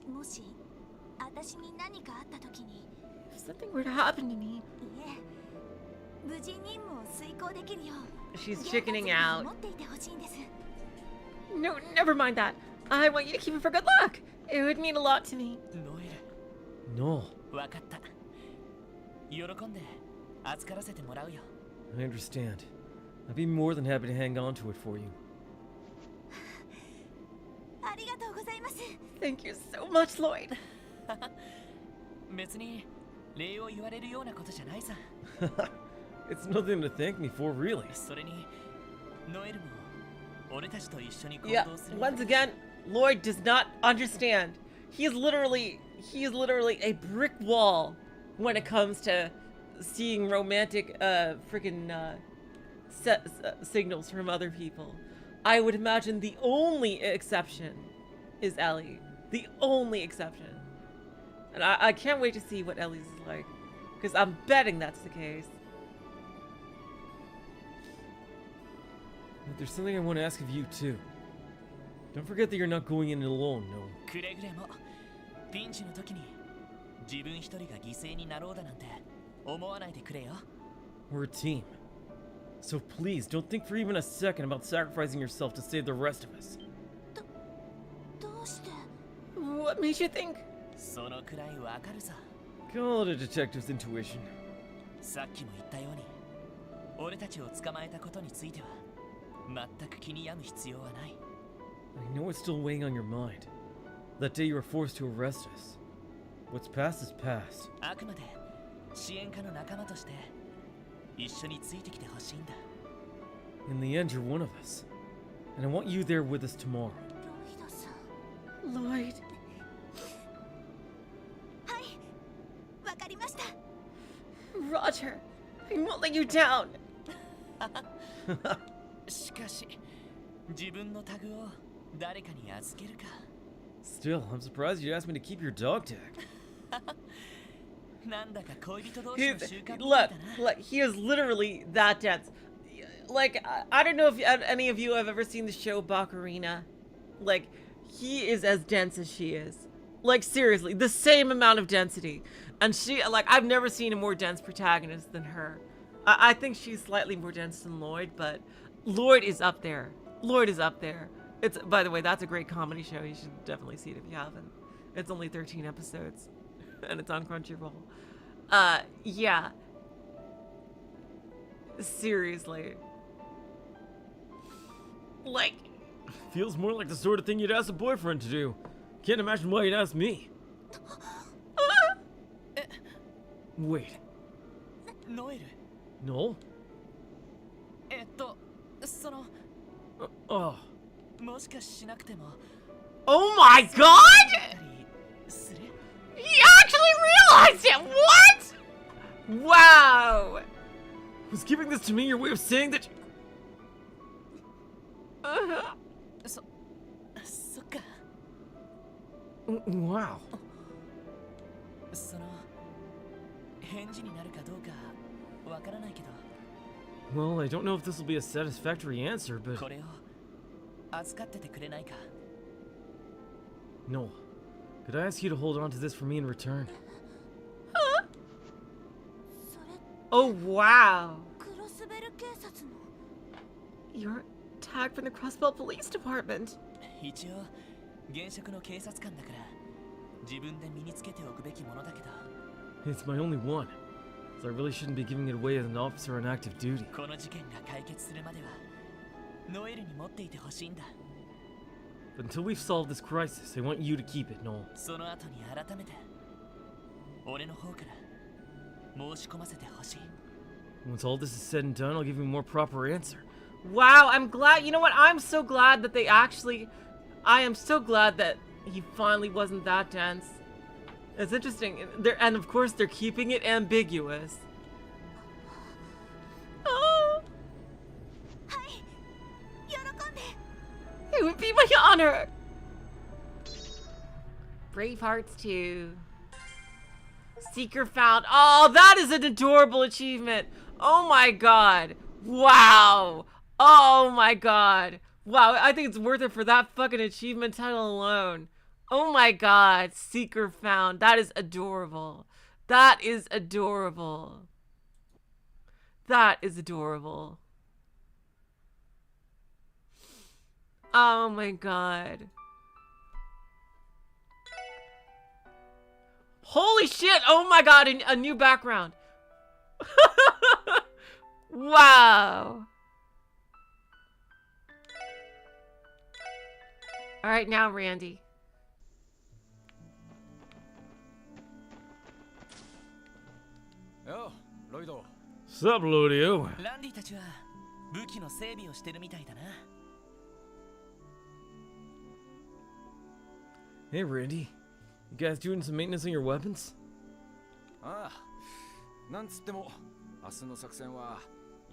If something were to happen to me... She's chickening out. No, never mind that. I want you to keep it for good luck. It would mean a lot to me. ノエル No. わかった喜んで預からせてもらうよ I understand. I'd be more than happy to hang on to it for you. Thank you so much, Lloyd. 別に礼を言われるようなことじゃないさ It's nothing to thank me for, really. それにノエルも俺たちと一緒に行 Yeah, 動する once again, Lloyd does not understand. He is literally a brick wall when it comes to seeing romantic signals from other people. I would imagine the only exception is Ellie. The only exception. And I can't wait to see what Ellie's is like. Because I'm betting that's the case. But there's something I want to ask of you, too. Don't forget that you're not going in alone, Noel. くれぐれもピンチの時に自分一人が犠牲になろうだなんて思わないでくれよ We're a team. So please, don't think for even a second about sacrificing yourself to save the rest of us. What made you think? そのくらいわかるさ Call it a detective's intuition. さっきも言ったように俺たちを捕まえたことについては全く気に病む必要はない。 I know it's still weighing on your mind. That day you were forced to arrest us. What's past is past. あくまで支援家の仲間として一緒についてきてほしいんだ。 In the end, you're one of us. And I want you there with us tomorrow. ロイドさん。 Lloyd. はい、わかりました。 Roger. I won't let you down. しかし自分のタグを誰かに預けるか。 Still, I'm surprised you asked me to keep your dog tag. なんだか恋人同士の He's, 習慣みたい look, だな。 look, he is literally that dense. Like, I don't know if any of you have ever seen the show Baccarina. Like, he is as dense as she is. Like, seriously, the same amount of density. And she, like, I've never seen a more dense protagonist than her. I think she's slightly more dense than Lloyd, but Lloyd is up there. Lloyd is up there. It's, by the way, that's a great comedy show. You should definitely see it if you haven't. It's only 13 episodes, and it's on Crunchyroll. Yeah. Seriously. Like, Feels more like the sort of thing you'd ask a boyfriend to do. Can't imagine why you'd ask me. Wait, ノエル、 Noel? その Oh, もしかしなくても oh my god! たりする？ He actually realized it! What? Wow! was giving this to me your way of saying that? Uh-huh. そっか。 Wow. その返事になるかどうかわからないけど、 Well, I don't know if this will be a satisfactory answer, but これを預かっててくれないか？ Noel, could I ask you to hold on to this for me in return? それ Oh, wow. クロスベル警察の。 You're tagged from the Crossbell Police Department. 一応現職の警察官だから自分で身につけておくべきものだけど、 It's my only one, so I really shouldn't be giving it away as an officer on active duty. この事件が解決するまではノエルに持っていてほしいんだ。 But until we've solved this crisis, I want you to keep it, Noel. その後に改めて俺の方から申し込ませてほしい。 Once all this is said and done, I'll give you a more proper answer. Wow, I'm glad. You know what? I'm so glad that they actually. I am so glad that he finally wasn't that dense. It's interesting. And of course, they're keeping it ambiguous. Oh, はい、喜んで。 it would be my honor. Bravehearts 2. Seeker found. Oh, that is an adorable achievement. Oh my god. Wow. Oh my god. Wow, I think it's worth it for that fucking achievement title alone. Oh my god. Seeker found. That is adorable. That is adorable. That is adorable. Oh my god. Holy shit! Oh my god, a new background. Wow. Alright, now Randy. Yo, Lloyd. Sup, Ludio? ランディたちは武器の整備をしてるみたいだな。 Hey, Randy. You guys doing some maintenance on your weapons? ああ、なんつっても明日の作戦は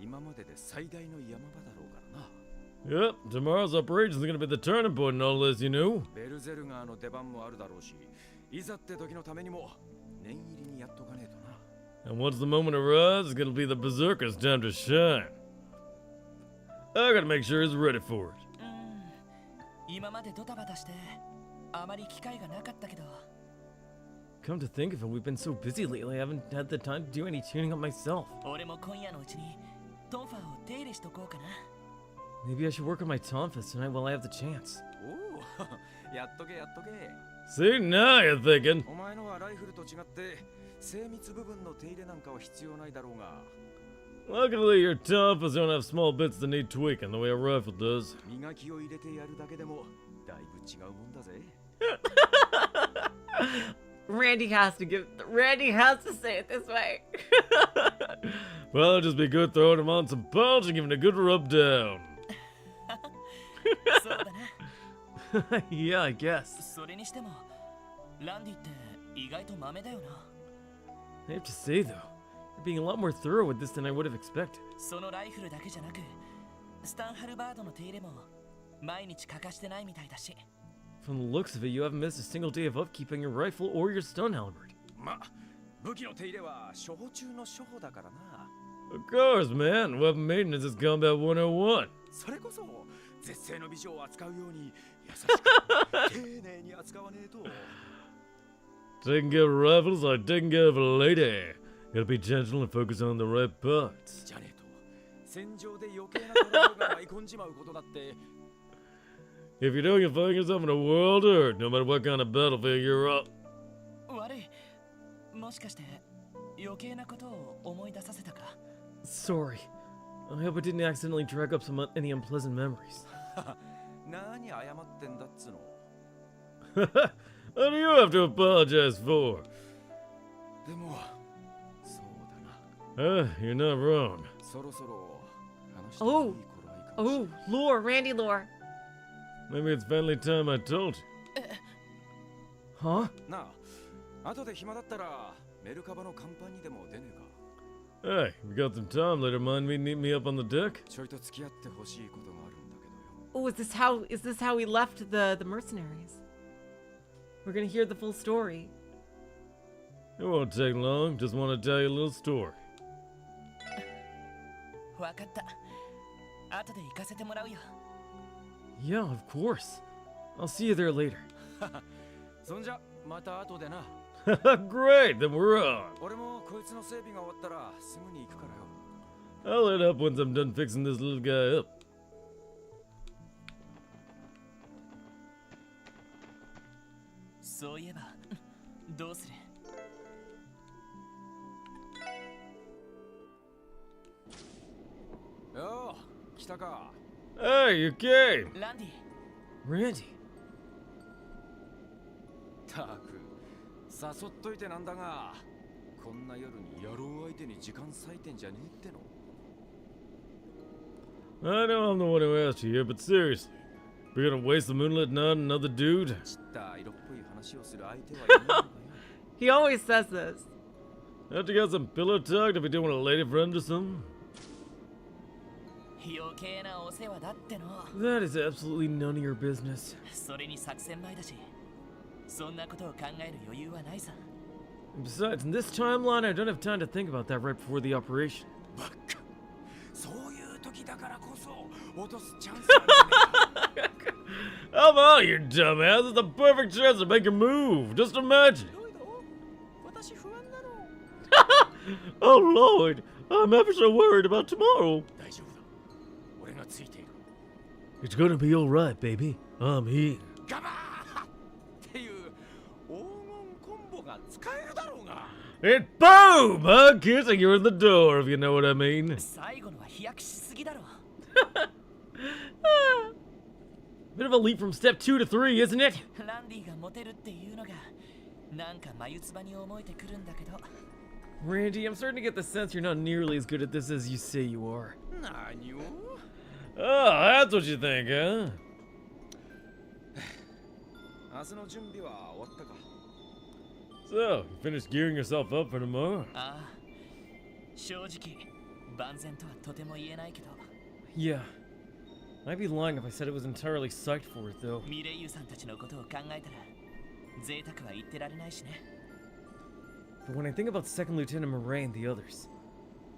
今までで最大の山場だろうからな。 Yep, tomorrow's operation is gonna be the turning point in all this, you know? ベルゼルガーの出番もあるだろうし、いざって時のためにも念入りにやっとかねえとな。 And once the moment arrives, it's gonna be the berserker's time to shine. I gotta make sure he's ready for it. 今までドタバタしてあまり機会がなかったけど。 Come to think of it, we've been so busy lately, I haven't had the time to do any tuning up myself. 俺も今夜のうちにトンファーを手入れしとこうかな。 Maybe I should work on my tonfas tonight while I have the chance. おお、やっとけやっとけ。 See, now you're thinking. お前のはライフルと違って精密部分の手入れなんかは必要ないだろうが、Luckily, your Tompas don't have small bits that need tweaking the way a rifle does. 磨きを入れてやるだけでもだいぶ違うもんだぜ。 Randy has to say it this way. Well, it'd just be good throwing him on some polish and giving it a good rub down. そうだな。 Yeah, I guess. それにしても、ランディって意外と豆だよな。 I have to say, though, you're being a lot more thorough with this than I would have expected. そのライフルだけじゃなく、スタンハルバードの手入れも毎日欠かしてないみたいだし。 From the looks of it, you haven't missed a single day of upkeep on your rifle or your stun halberd. ま、武器の手入れは処方中の処方だからな。 Of course, man. Weapon maintenance is combat 101. それこそ絶世の美女を扱うように優しく丁寧に扱わねえと。 Taking care of rifles like taking care of a lady. Gotta be gentle and focus on the right parts. じゃねえと戦場で余計なトラブルが舞い込んじまうことだって。 If you don't, you'll find yourself in a world of hurt, no matter what kind of battlefield you're up. 悪い。もしかして余計なことを思い出させたか？ Sorry. I hope I didn't accidentally drag up any unpleasant memories. 何謝ってんだっつの。 What do you have to apologize for? でもそうだな。 You're not wrong. そろそろ話してもいい頃合いかもしれない。 Oh, lore, Randy lore. Maybe it's finally time I told you. Huh? なあ、後で暇だったらメルカバの甲板にでも出ねえか。 Hey, if you got some time later, mind me meet me up on the deck? ちょいと付き合ってほしいことがあるんだけどよ。 Oh, is this how we left the mercenaries? We're gonna hear the full story. It won't take long. Just want to tell you a little story. わかった。後で行かせてもらうよ。 Yeah, of course. I'll see you there later. そんじゃまた後でな。 Great, then we're on. 俺もこいつの整備が終わったらすぐに行くからよ。 I'll head up once I'm done fixing this little guy up. そういえば、どうする？ よう、来たか。 Hey, you came. ランディ。 Randy. たく、誘っといてなんだが、こんな夜に野郎相手に時間割いてんじゃねえっての。 I know I'm the one who asked you here, but seriously, we're gonna waste the moonlit night on another dude? ちった色っぽい話をする相手はいないのかよ。 He always says this. Have to get some pillow talk if you're doing a lady friend or something? 余計なお世話だっての。 That is absolutely none of your business. それに作戦前だし、そんなことを考える余裕はないさ。 Besides, in this timeline, I don't have time to think about that right before the operation. バッカ。そういう時だからこそ落とすチャンスあるよね。 Come on, you dumbass! It's the perfect chance to make a move. Just imagine. どうだ？私不安なの。 Oh Lord, I'm ever so worried about tomorrow. 大丈夫だ。俺がついている。 It's gonna be all right, baby. I'm here. ガバーっていう黄金コンボが使えるだろうが。 And boom! I'm kissing you in the door, if you know what I mean. 最後のは飛躍しすぎだろ。 Bit of a leap from step 2 to 3, isn't it? ランディがモテるっていうのがなんか眉唾に思えてくるんだけど。 Randy, I'm starting to get the sense you're not nearly as good at this as you say you are. 何を？ Oh, that's what you think, huh? 明日の準備は終わったか。 So, you finished gearing yourself up for tomorrow? ああ、正直万全とはとても言えないけど。 Yeah. I'd be lying if I said it was entirely psyched for it, though. ミレイユさんたちのことを考えたら贅沢は言ってられないしね。 But when I think about Second Lieutenant Murray and the others,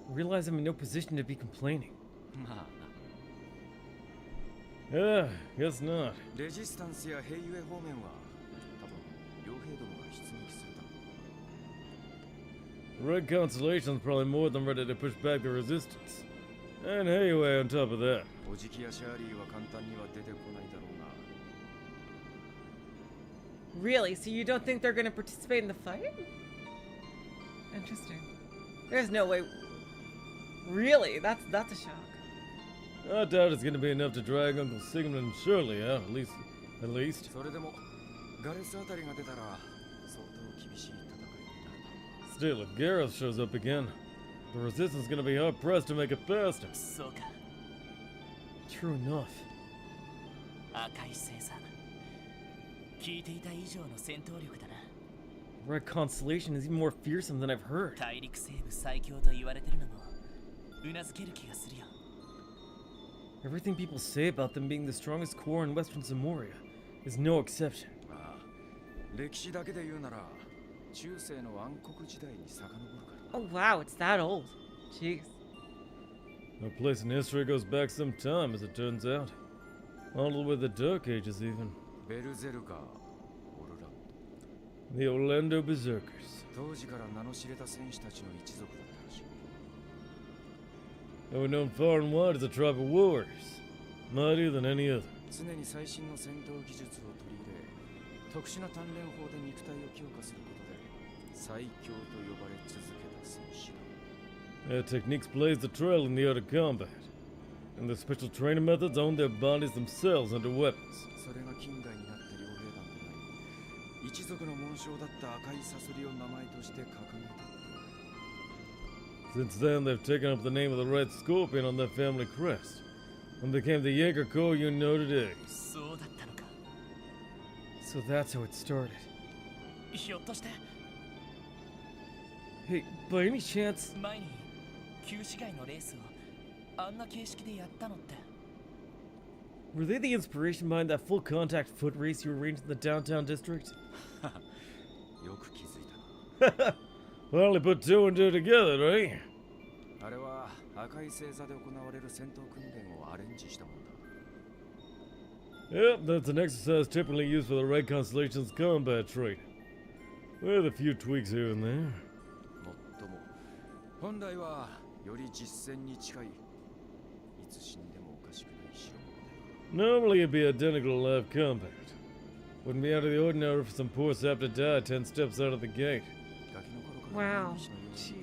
I realize I'm in no position to be complaining. まあな。 Yeah, guess not. レジスタンスや兵ゆえ方面は多分両兵どもが出撃するだろう。 The Red Constellation's probably more than ready to push back the resistance. And Hayway on top of that. おじきやシャーリーは簡単には出てこないだろうな。 Really? So you don't think they're gonna participate in the fight? Interesting. There's no way. Really? That's a shock. I doubt it's gonna be enough to drag Uncle Sigmund and Shirley out, at least. それでもガレスあたりが出たら相当厳しい戦いになる。 Still, if Gareth shows up again, the resistance is gonna be hard pressed to make it faster. そうか。 True enough. 赤い星座。聞いていた以上の戦闘力だな。 Red Constellation is even more fearsome than I've heard. 大陸西部最強と言われてるのもうなずける気がするよ。 Everything people say about them being the strongest core in Western Zamoria is no exception. まあ歴史だけで言うなら中世の暗黒時代に遡るから。 Oh wow, it's that old. Jeez. No place in history goes back some time, as it turns out. All the way to the Dark Ages, even. ベルゼルガー、オルラン The Orlando Berserkers. ド。当時から名の知れた戦士たちの一族だったらしい。 They were known far and wide as a tribe of warriors, mightier than any other. 常に最新の戦闘技術を取り入れ、特殊な鍛錬法で肉体を強化することで最強と呼ばれ続けた戦士だ。 Their techniques blaze the trail in the art of combat, and their special training methods own their bodies themselves under weapons. それが近代になって両兵団となり、一族の紋章だった赤いサソリを名前として掲げた。 Since then, they've taken up the name of the Red Scorpion on their family crest, and became the Jaeger Corps you know today. そうだったのか。 So that's how it started. ひょっとして Hey, by any chance, 前に旧市街のレースをあんな形式でやったのって。 were they the inspiration behind that full contact foot race you arranged in the downtown district? よく気づいたな。 Finally put two and two together, right? あれは赤い星座で行われる戦闘訓練をアレンジしたもんだ。 Yep, that's an exercise typically used for the Red Constellation's combat training. With a few tweaks here and there. もっとも本来はより実戦に近い、いつ死んでもおかしくない代物だよ。 Normally it'd be identical to live combat. Wouldn't be out of the ordinary for some poor sap to die 10 steps out of the gate. ガキの頃から Wow. 兵士のように Jeez.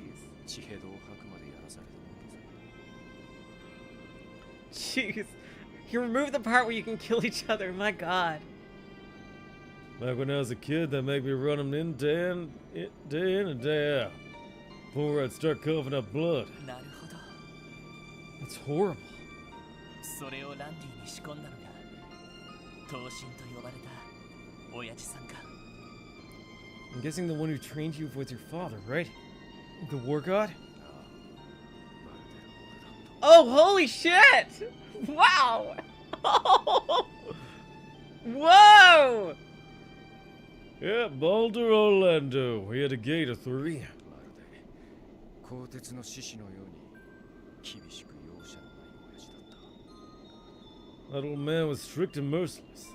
地平道を吐くまでやらされたもんだぜ。 Jeez. He removed the part where you can kill each other. My god. Back when I was a kid, they'd make me run them in day in and day out. Before I'd start coughing up blood. なるほど。 That's horrible. それをランディに仕込んだのが闘神と呼ばれた親父さんか。 I'm guessing the one who trained you was your father, right? The war god? ああ、バルデル・オルランド。 Oh, holy shit! Wow! Whoa! Yeah, Baldur Orlando. He had a gate of 3. まるで鋼鉄の獅子のように厳しく容赦のない親父だった。 That old man was strict and merciless.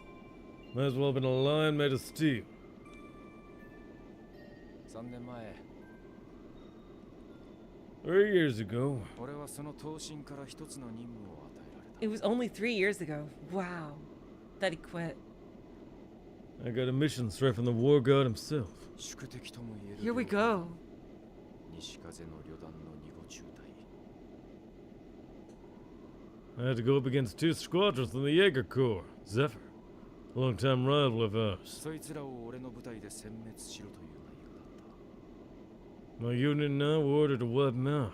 Might as well have been a lion made of steel. 3年前、 3 years ago, 俺はその闘神から一つの任務を与えられた。 It was only 3 years ago. Wow. That he quit. I got a mission straight from the war god himself. 宿敵とも言える Here we go. 西風の旅団の2号中隊。 I had to go up against 2 squadrons from the Jaeger Corps, Zephyr, a long-time rival of ours. そいつらを俺の部隊で殲滅しろという内容だった。 My unit and I were ordered to wipe him out.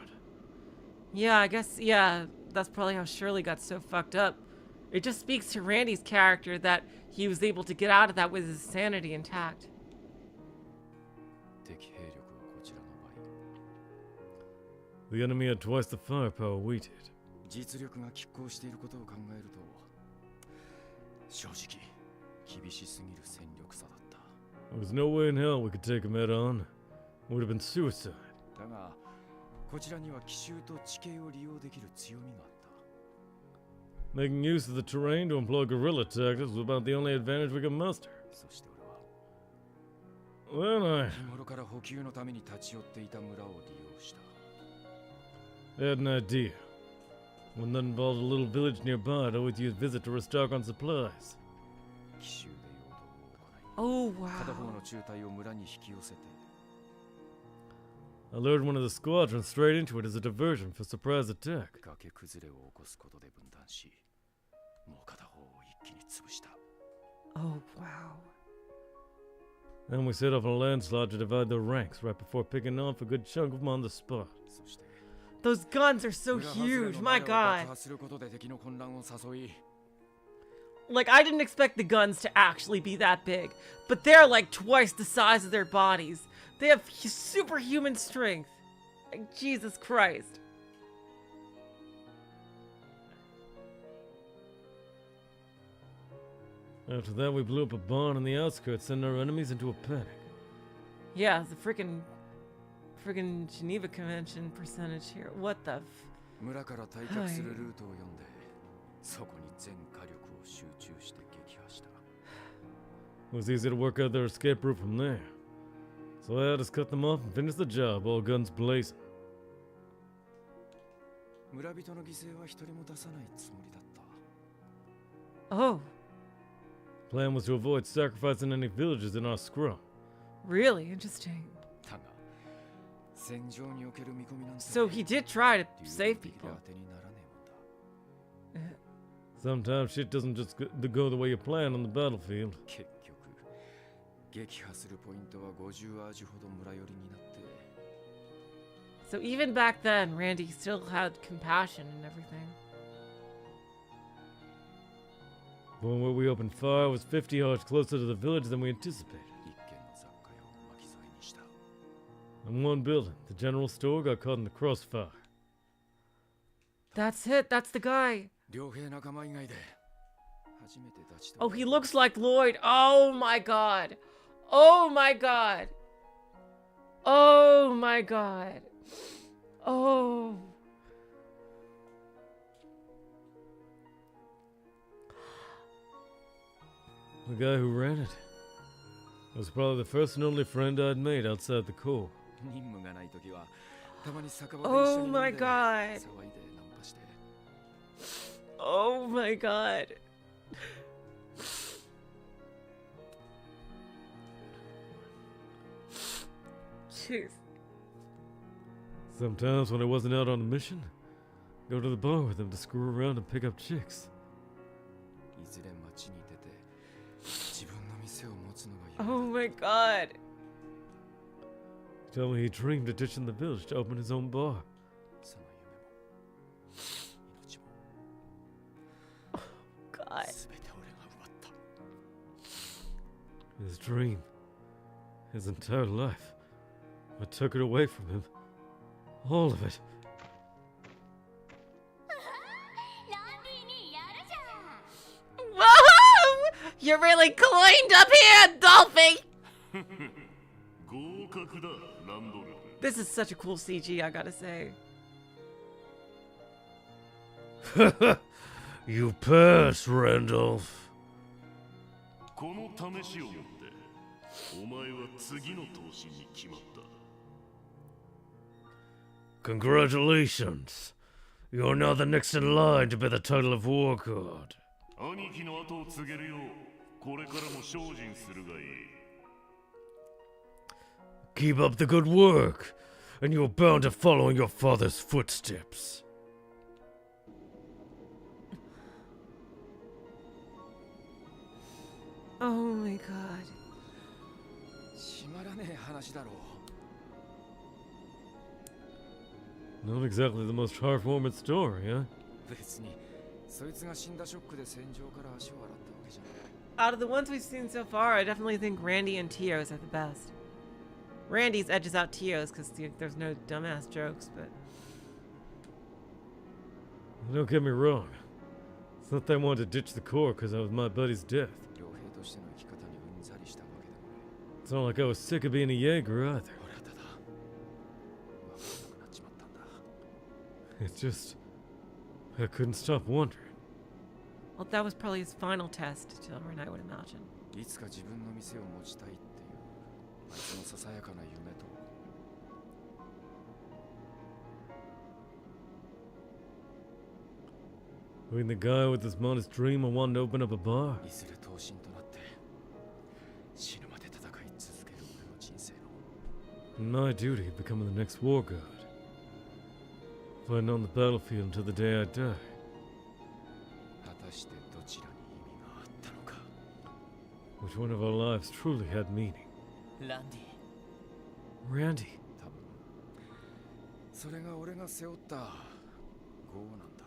Yeah, I guess, yeah, that's probably how Shirley got so fucked up. It just speaks to Randy's character that he was able to get out of that with his sanity intact. 敵兵力はこちらの倍。 The enemy had twice the firepower we did. 実力が拮抗していることを考えると、正直厳しすぎる戦力差だった。 There was no way in hell we could take him head on. It would have been suicide. だが、こちらには奇襲と地形を利用できる強みがあった。 Making use of the terrain to employ guerrilla tactics was about the only advantage we could muster. そして俺は Well, I 日頃から補給のために立ち寄っていた村を利用した。 had an idea. When that involved a little village nearby, I'd always use visit to restock on supplies. 奇襲で陽動を行い、 Oh, 片方 wow. の中隊を村に引き寄せて、I lured one of the squadrons straight into it as a diversion for surprise attack. 崖崩れを起こすことで分断し、もう片方を一気に潰した。 Oh, wow. Then we set off on a landslide to divide their ranks right before picking off a good chunk of them on the spot. そして Those guns are so 裏外れ huge. の My 苗を爆 god. 破することで敵の混乱を誘い、 Like, I didn't expect the guns to actually be that big, but they're like twice the size of their bodies. They have superhuman strength. Like, Jesus Christ. After that, we blew up a barn on the outskirts, sending our enemies into a panic. Yeah, the freaking Geneva Convention percentage here. What the? 村から退却するルートを読んで、そこに全火力を集中して撃破した。 It was easy to work out their escape route from there. So I had us cut them off and finish the job, all guns blazing. 村人の犠牲は一人も出さないつもりだった。 Oh, Plan was to avoid sacrificing any villages in our scrum. really interesting. だが、戦場における見込みなんて So he did try to 流 save 動的で people. 当てにならねえもんだ。 Sometimes shit doesn't just go the way you plan on the battlefield. 結局、撃破するポイントは50アージほど村寄りになって、 So even back then, Randy still had compassion and everything. The one where we opened fire was 50 yards closer to the village than we anticipated. 一軒の雑貨屋を巻き添えにした。 In one building, the general store got caught in the crossfire. That's it. That's the guy. 両兵仲間以外で初めて立ち止 Oh, ま he った。 looks like Lloyd. Oh my god. Oh my god. Oh my god. Oh. The guy who ran it was probably the first and only friend I'd made outside the Corps. 任務がないときはたまに酒場で一 Oh 緒に飲んで my god. 騒いでナンパして。 Oh my god. Jeez. Sometimes when I wasn't out on a mission, go to the bar with him to screw around and pick up chicks. いずれ街に出て自分の店を持つのが夢だ。 Oh my god. He told me he dreamed of ditching the village to open his own bar. その夢も命も God. 全て俺が奪った。 His dream, his entire life. I took it away from him. All of it. ランディにやるじゃん。 Whoa! You're really cleaned up here, Dolphy! 合格だ、ランドル。 This is such a cool CG, I gotta say. You pass, Randolph. この試しをもって、お前は次の投資に決まった。 Congratulations. You're now the next in line to bear the title of War God. 兄貴の後を継げるよう、これからも精進するがいい。 Keep up the good work, and you're bound to follow in your father's footsteps. Oh my god. しまらねえ話だろう。 Not exactly the most heartwarming story, huh? 別にそいつが死んだショックで戦場から足を洗ったわけじゃない。 Out of the ones we've seen so far, I definitely think Randy and Tio's are the best. Randy's edges out Tio's because there's no dumbass jokes, but... Don't get me wrong. It's not that I wanted to ditch the Corps because of my buddy's death. 両兵としての生き方にうんざりしたわけでもない。 It's not like I was sick of being a Jaeger either. 俺はただわからなくなっちまったんだ。 It's just... I couldn't stop wondering. Well, that was probably his final test to Silver, I would imagine. いつか自分の店を持ちたいっていうあいつのささやかな夢と Between the guy with this modest dream of wanting to open up a bar, いずれ闘神となって死ぬまで戦い続ける俺の人生の and my duty of becoming the next war god. Fighting on the battlefield until the day I die. 果たしてどちらに意味があったのか。 Which one of our lives truly had meaning? ランディ Randy. 多分それが俺が背負った業なんだろ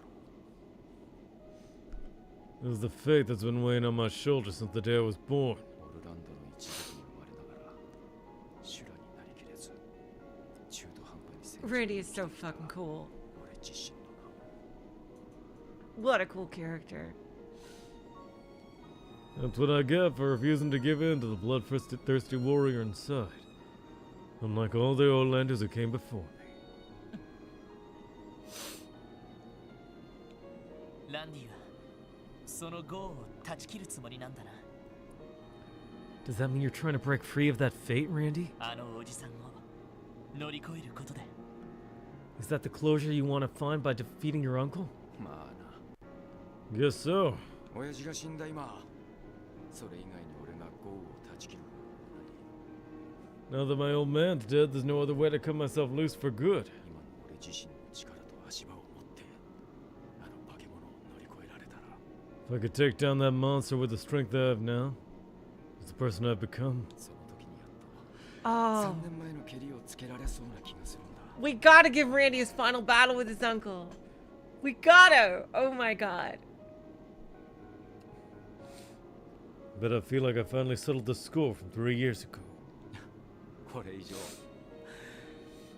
It was the fate that's been weighing on my shoulders since the day I was born. う。オルランドの一族に生まれながら修羅になりきれず中途半端に成長 Randy is so fucking cool. 俺自身の名を What a cool character. That's what I get for refusing to give in to the bloodthirsty warrior inside. Unlike all the Orlandos who came before me. ランディはその業を断ち切るつもりなんだな。 Does that mean you're trying to break free of that fate, Randy? あのおじさんを乗り越えることで Is that the closure you want to find by defeating your uncle? まあな Guess so. 親父が死んだ今それ以外に俺が業を断ち切る Now that my old man's dead, there's no other way to cut myself loose for good. 今の俺自身の力と足場を持ってあの化け物を乗り越えられたら If I could take down that monster with the strength I have now, as the person I've become, その時にやっと Oh. 3年前の蹴りをつけられそうな気がするんだ We gotta give Randy his final battle with his uncle. We gotta! Oh my god. but I feel like I finally settled the score from 3 years ago. これ以上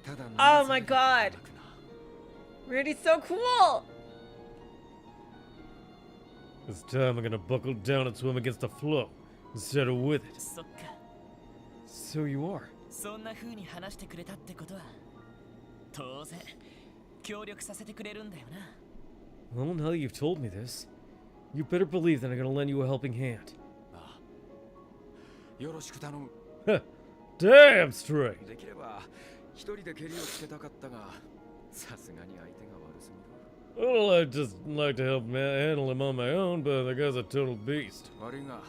ただ Oh my god. Randy's so cool! This time I'm gonna buckle down and swim against the flow instead of with it. そっか So you are. そんな風に話してくれたってことは当然協力させてくれるんだよな。 Well, now that you've told me this, you better believe that I'm gonna lend you a helping hand. ああよろしく頼む Damn straight! できれば一人で蹴りをつけたかったがさすがに相手が悪すぎる Well, I'd just like to help handle him on my own, but the guy's a total beast. 悪いが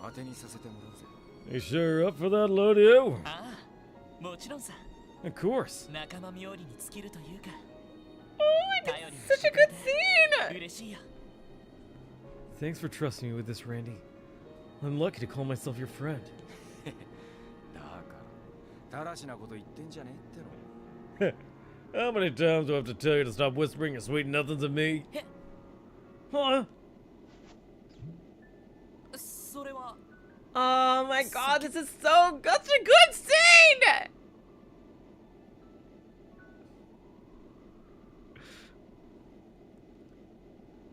当てにさせてもらうぜ You sure up for that, Lodio? ああもちろんさ Of course. 仲間冥利に尽きるというか Oh, 頼りに such して a くれ good て scene! 嬉しいよ。 Thanks for trusting me with this, Randy. I'm lucky to call myself your friend. だからだらしなこと言ってんじゃねえっての How many times do I have to tell you to stop whispering your sweet nothings at me? Huh? それは Oh my god, this is so such a good scene!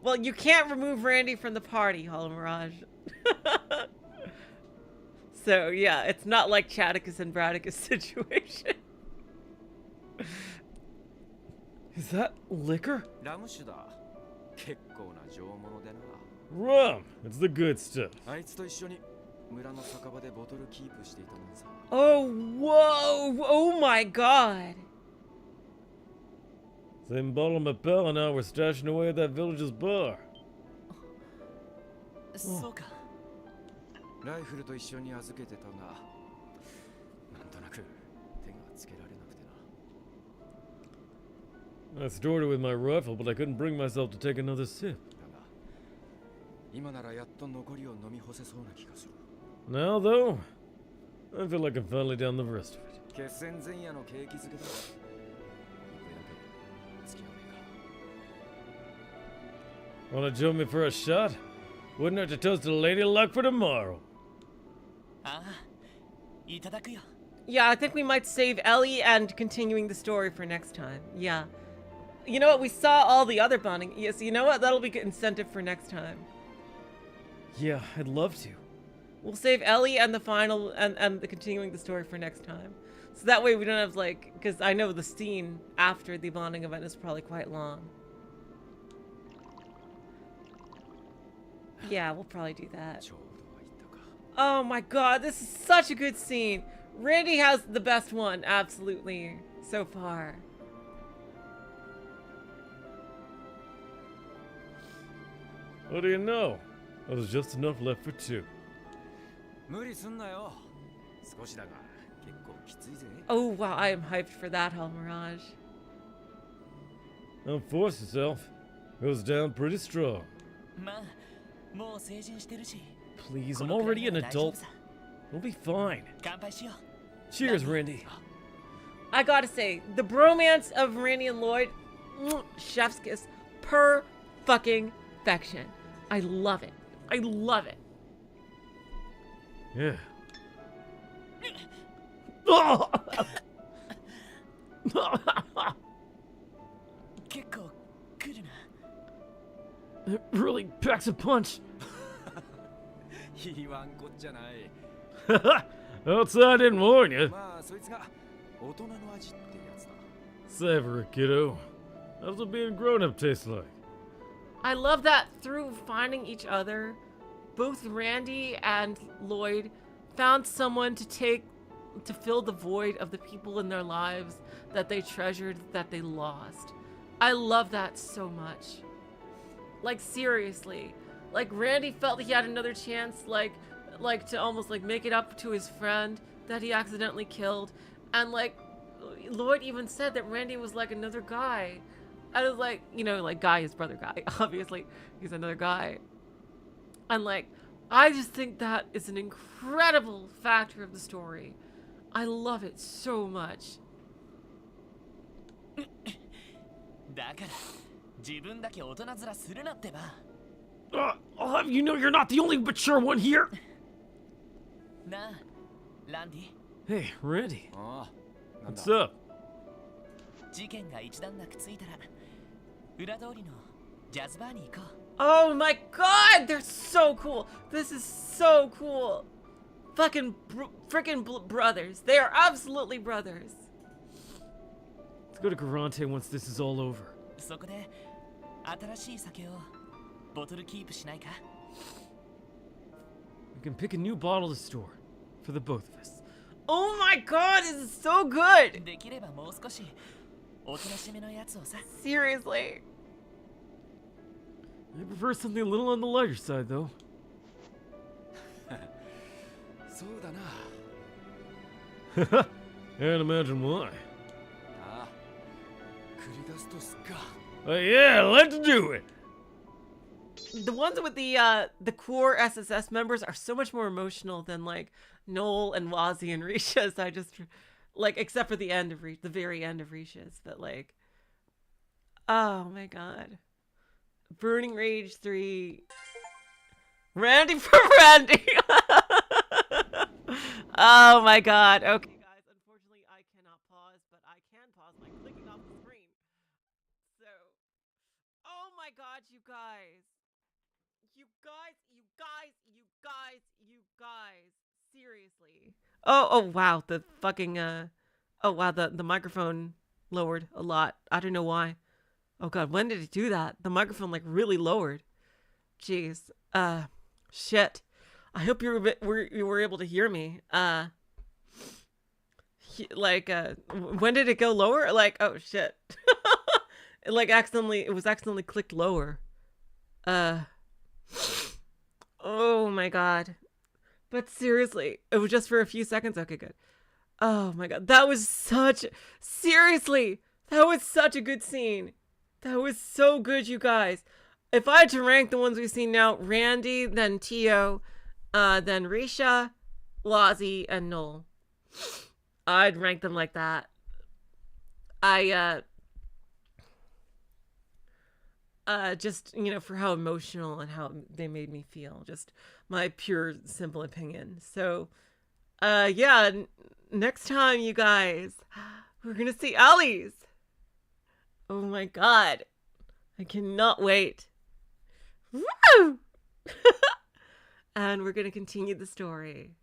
Well, you can't remove Randy from the party, Hollow Mirage. So, yeah, it's not like Chadicus and Bradicus situation. Is that liquor? ラム酒だ結構な上物でな Rum. It's the good stuff. あいつと一緒に村の酒場でボトルキープしていたもんさ Oh, whoa! Oh my god! Same bottle of Mapel and I were stashing away at that village's bar. そうか。ライフルと一緒に預けてたがなんとなく手がつけられなくてな I stored it with my rifle, but I couldn't bring myself to take another sip. だが今ならやっと残りを飲み干せそうな気がする Now, though, I feel like I'm finally down the rest of it. 決戦前夜の景気づけだ一杯だけ付き合わね Want to join me for a shot? Wouldn't hurt to toast to Lady Luck for tomorrow. ああいただくよ。 Yeah, I think we might save Ellie and continuing the story for next time. Yeah. You know what? We saw all the other bonding. Yes, you know what? That'll be good incentive for next time. Yeah, I'd love to. We'll save Ellie and the final and the continuing the story for next time. So that way we don't have like, because I know the scene after the bonding event is probably quite long. Yeah, we'll probably do that. ちょうど空いたか Oh my god, this is such a good scene. Randy has the best one, absolutely, so far. What do you know? There's just enough left for two. 無理すんなよ少しだが Oh wow, I am hyped for that, Hell Mirage. Don't force yourself. Goes down pretty strong. まあもう成人してるし Please, こ I'm のくらい already な an ら大丈夫 adult. さ We'll be fine. 乾杯しよう Cheers, Randy. I gotta say, the bromance of Randy and Lloyd, chef's kiss, per fucking fection. I love it. I love it. Yeah. 結構来るな It really packs a punch. 言わんこっちゃない。 Outside didn't warn you. まあそいつが大人の味ってやつだ。 Savor it, kiddo. How's what being grown up taste like? I love that through finding each other, both Randy and Lloyd found someone to fill the void of the people in their lives that they treasured, that they lost. I love that so much. Like, seriously. Like, Randy felt he had another chance, like to almost like make it up to his friend that he accidentally killed. And like, Lloyd even said that Randy was like another guy. I was like, you know, like guy, his brother guy. Obviously, he's another guy. And like, I just think that is an incredible factor of the story. I love it so much. だから自分だけ大人面するなってば I'll have you know you're not the only mature one here. なあランディ Hey, Randy. ああ、なんだ What's up? 事件が一段落ついたら裏通りのジャズバーに行こう Oh my god, they're so cool. This is so cool. Fucking freaking brothers. They are absolutely brothers. Let's go to Garante once this is all over. そこで新しい酒をボトルキープしないか We can pick a new bottle to store for the both of us. Oh my god, this is so good. できればもう少しおとなしめのやつをさ Seriously. I prefer something a little on the lighter side, though. そうだな。 Can't imagine why. ああ、繰り出すとすっか。 Yeah, let's do it. The ones with the core SSS members are so much more emotional than like Noel and Wazy and Risha's. I just like, except for the end of the very end of Risha's, but like, oh my god, Burning Rage 3, Randy for Randy. Oh my god. Okay, guys. Unfortunately, I cannot pause, but I can pause by clicking off the screen. So, oh my god, you guys. You guys. Seriously. Oh wow, the fucking oh wow, the microphone lowered a lot. I don't know why. Oh god, when did it do that? The microphone like really lowered. Jeez. Shit. I hope you were able to hear me. When did it go lower? Like, oh shit. It was accidentally clicked lower. Oh my god. But seriously, it was just for a few seconds. Okay, good. Oh my god. That was such a good scene. That was so good, you guys. If I had to rank the ones we've seen now, Randy, then Tio, then Rixia, Wazy, and Noel. I'd rank them like that. Just, you know, for how emotional and how they made me feel. Just my pure, simple opinion. So, yeah, next time, you guys, we're gonna see Ellie's. Oh my god. I cannot wait. Woo! And we're gonna continue the story.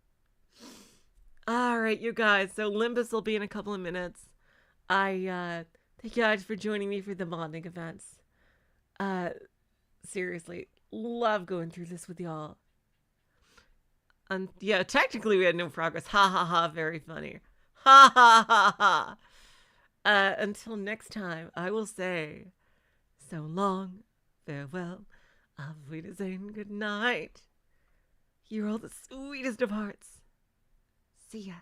Alright, you guys, so Limbus will be in a couple of minutes. Thank you guys for joining me for the bonding events. Seriously, love going through this with y'all. And yeah, technically we had no progress. Ha ha ha, very funny. Ha ha ha ha. Until next time, I will say, so long, farewell, auf Wiedersehen, good night. You're all the sweetest of hearts. See ya.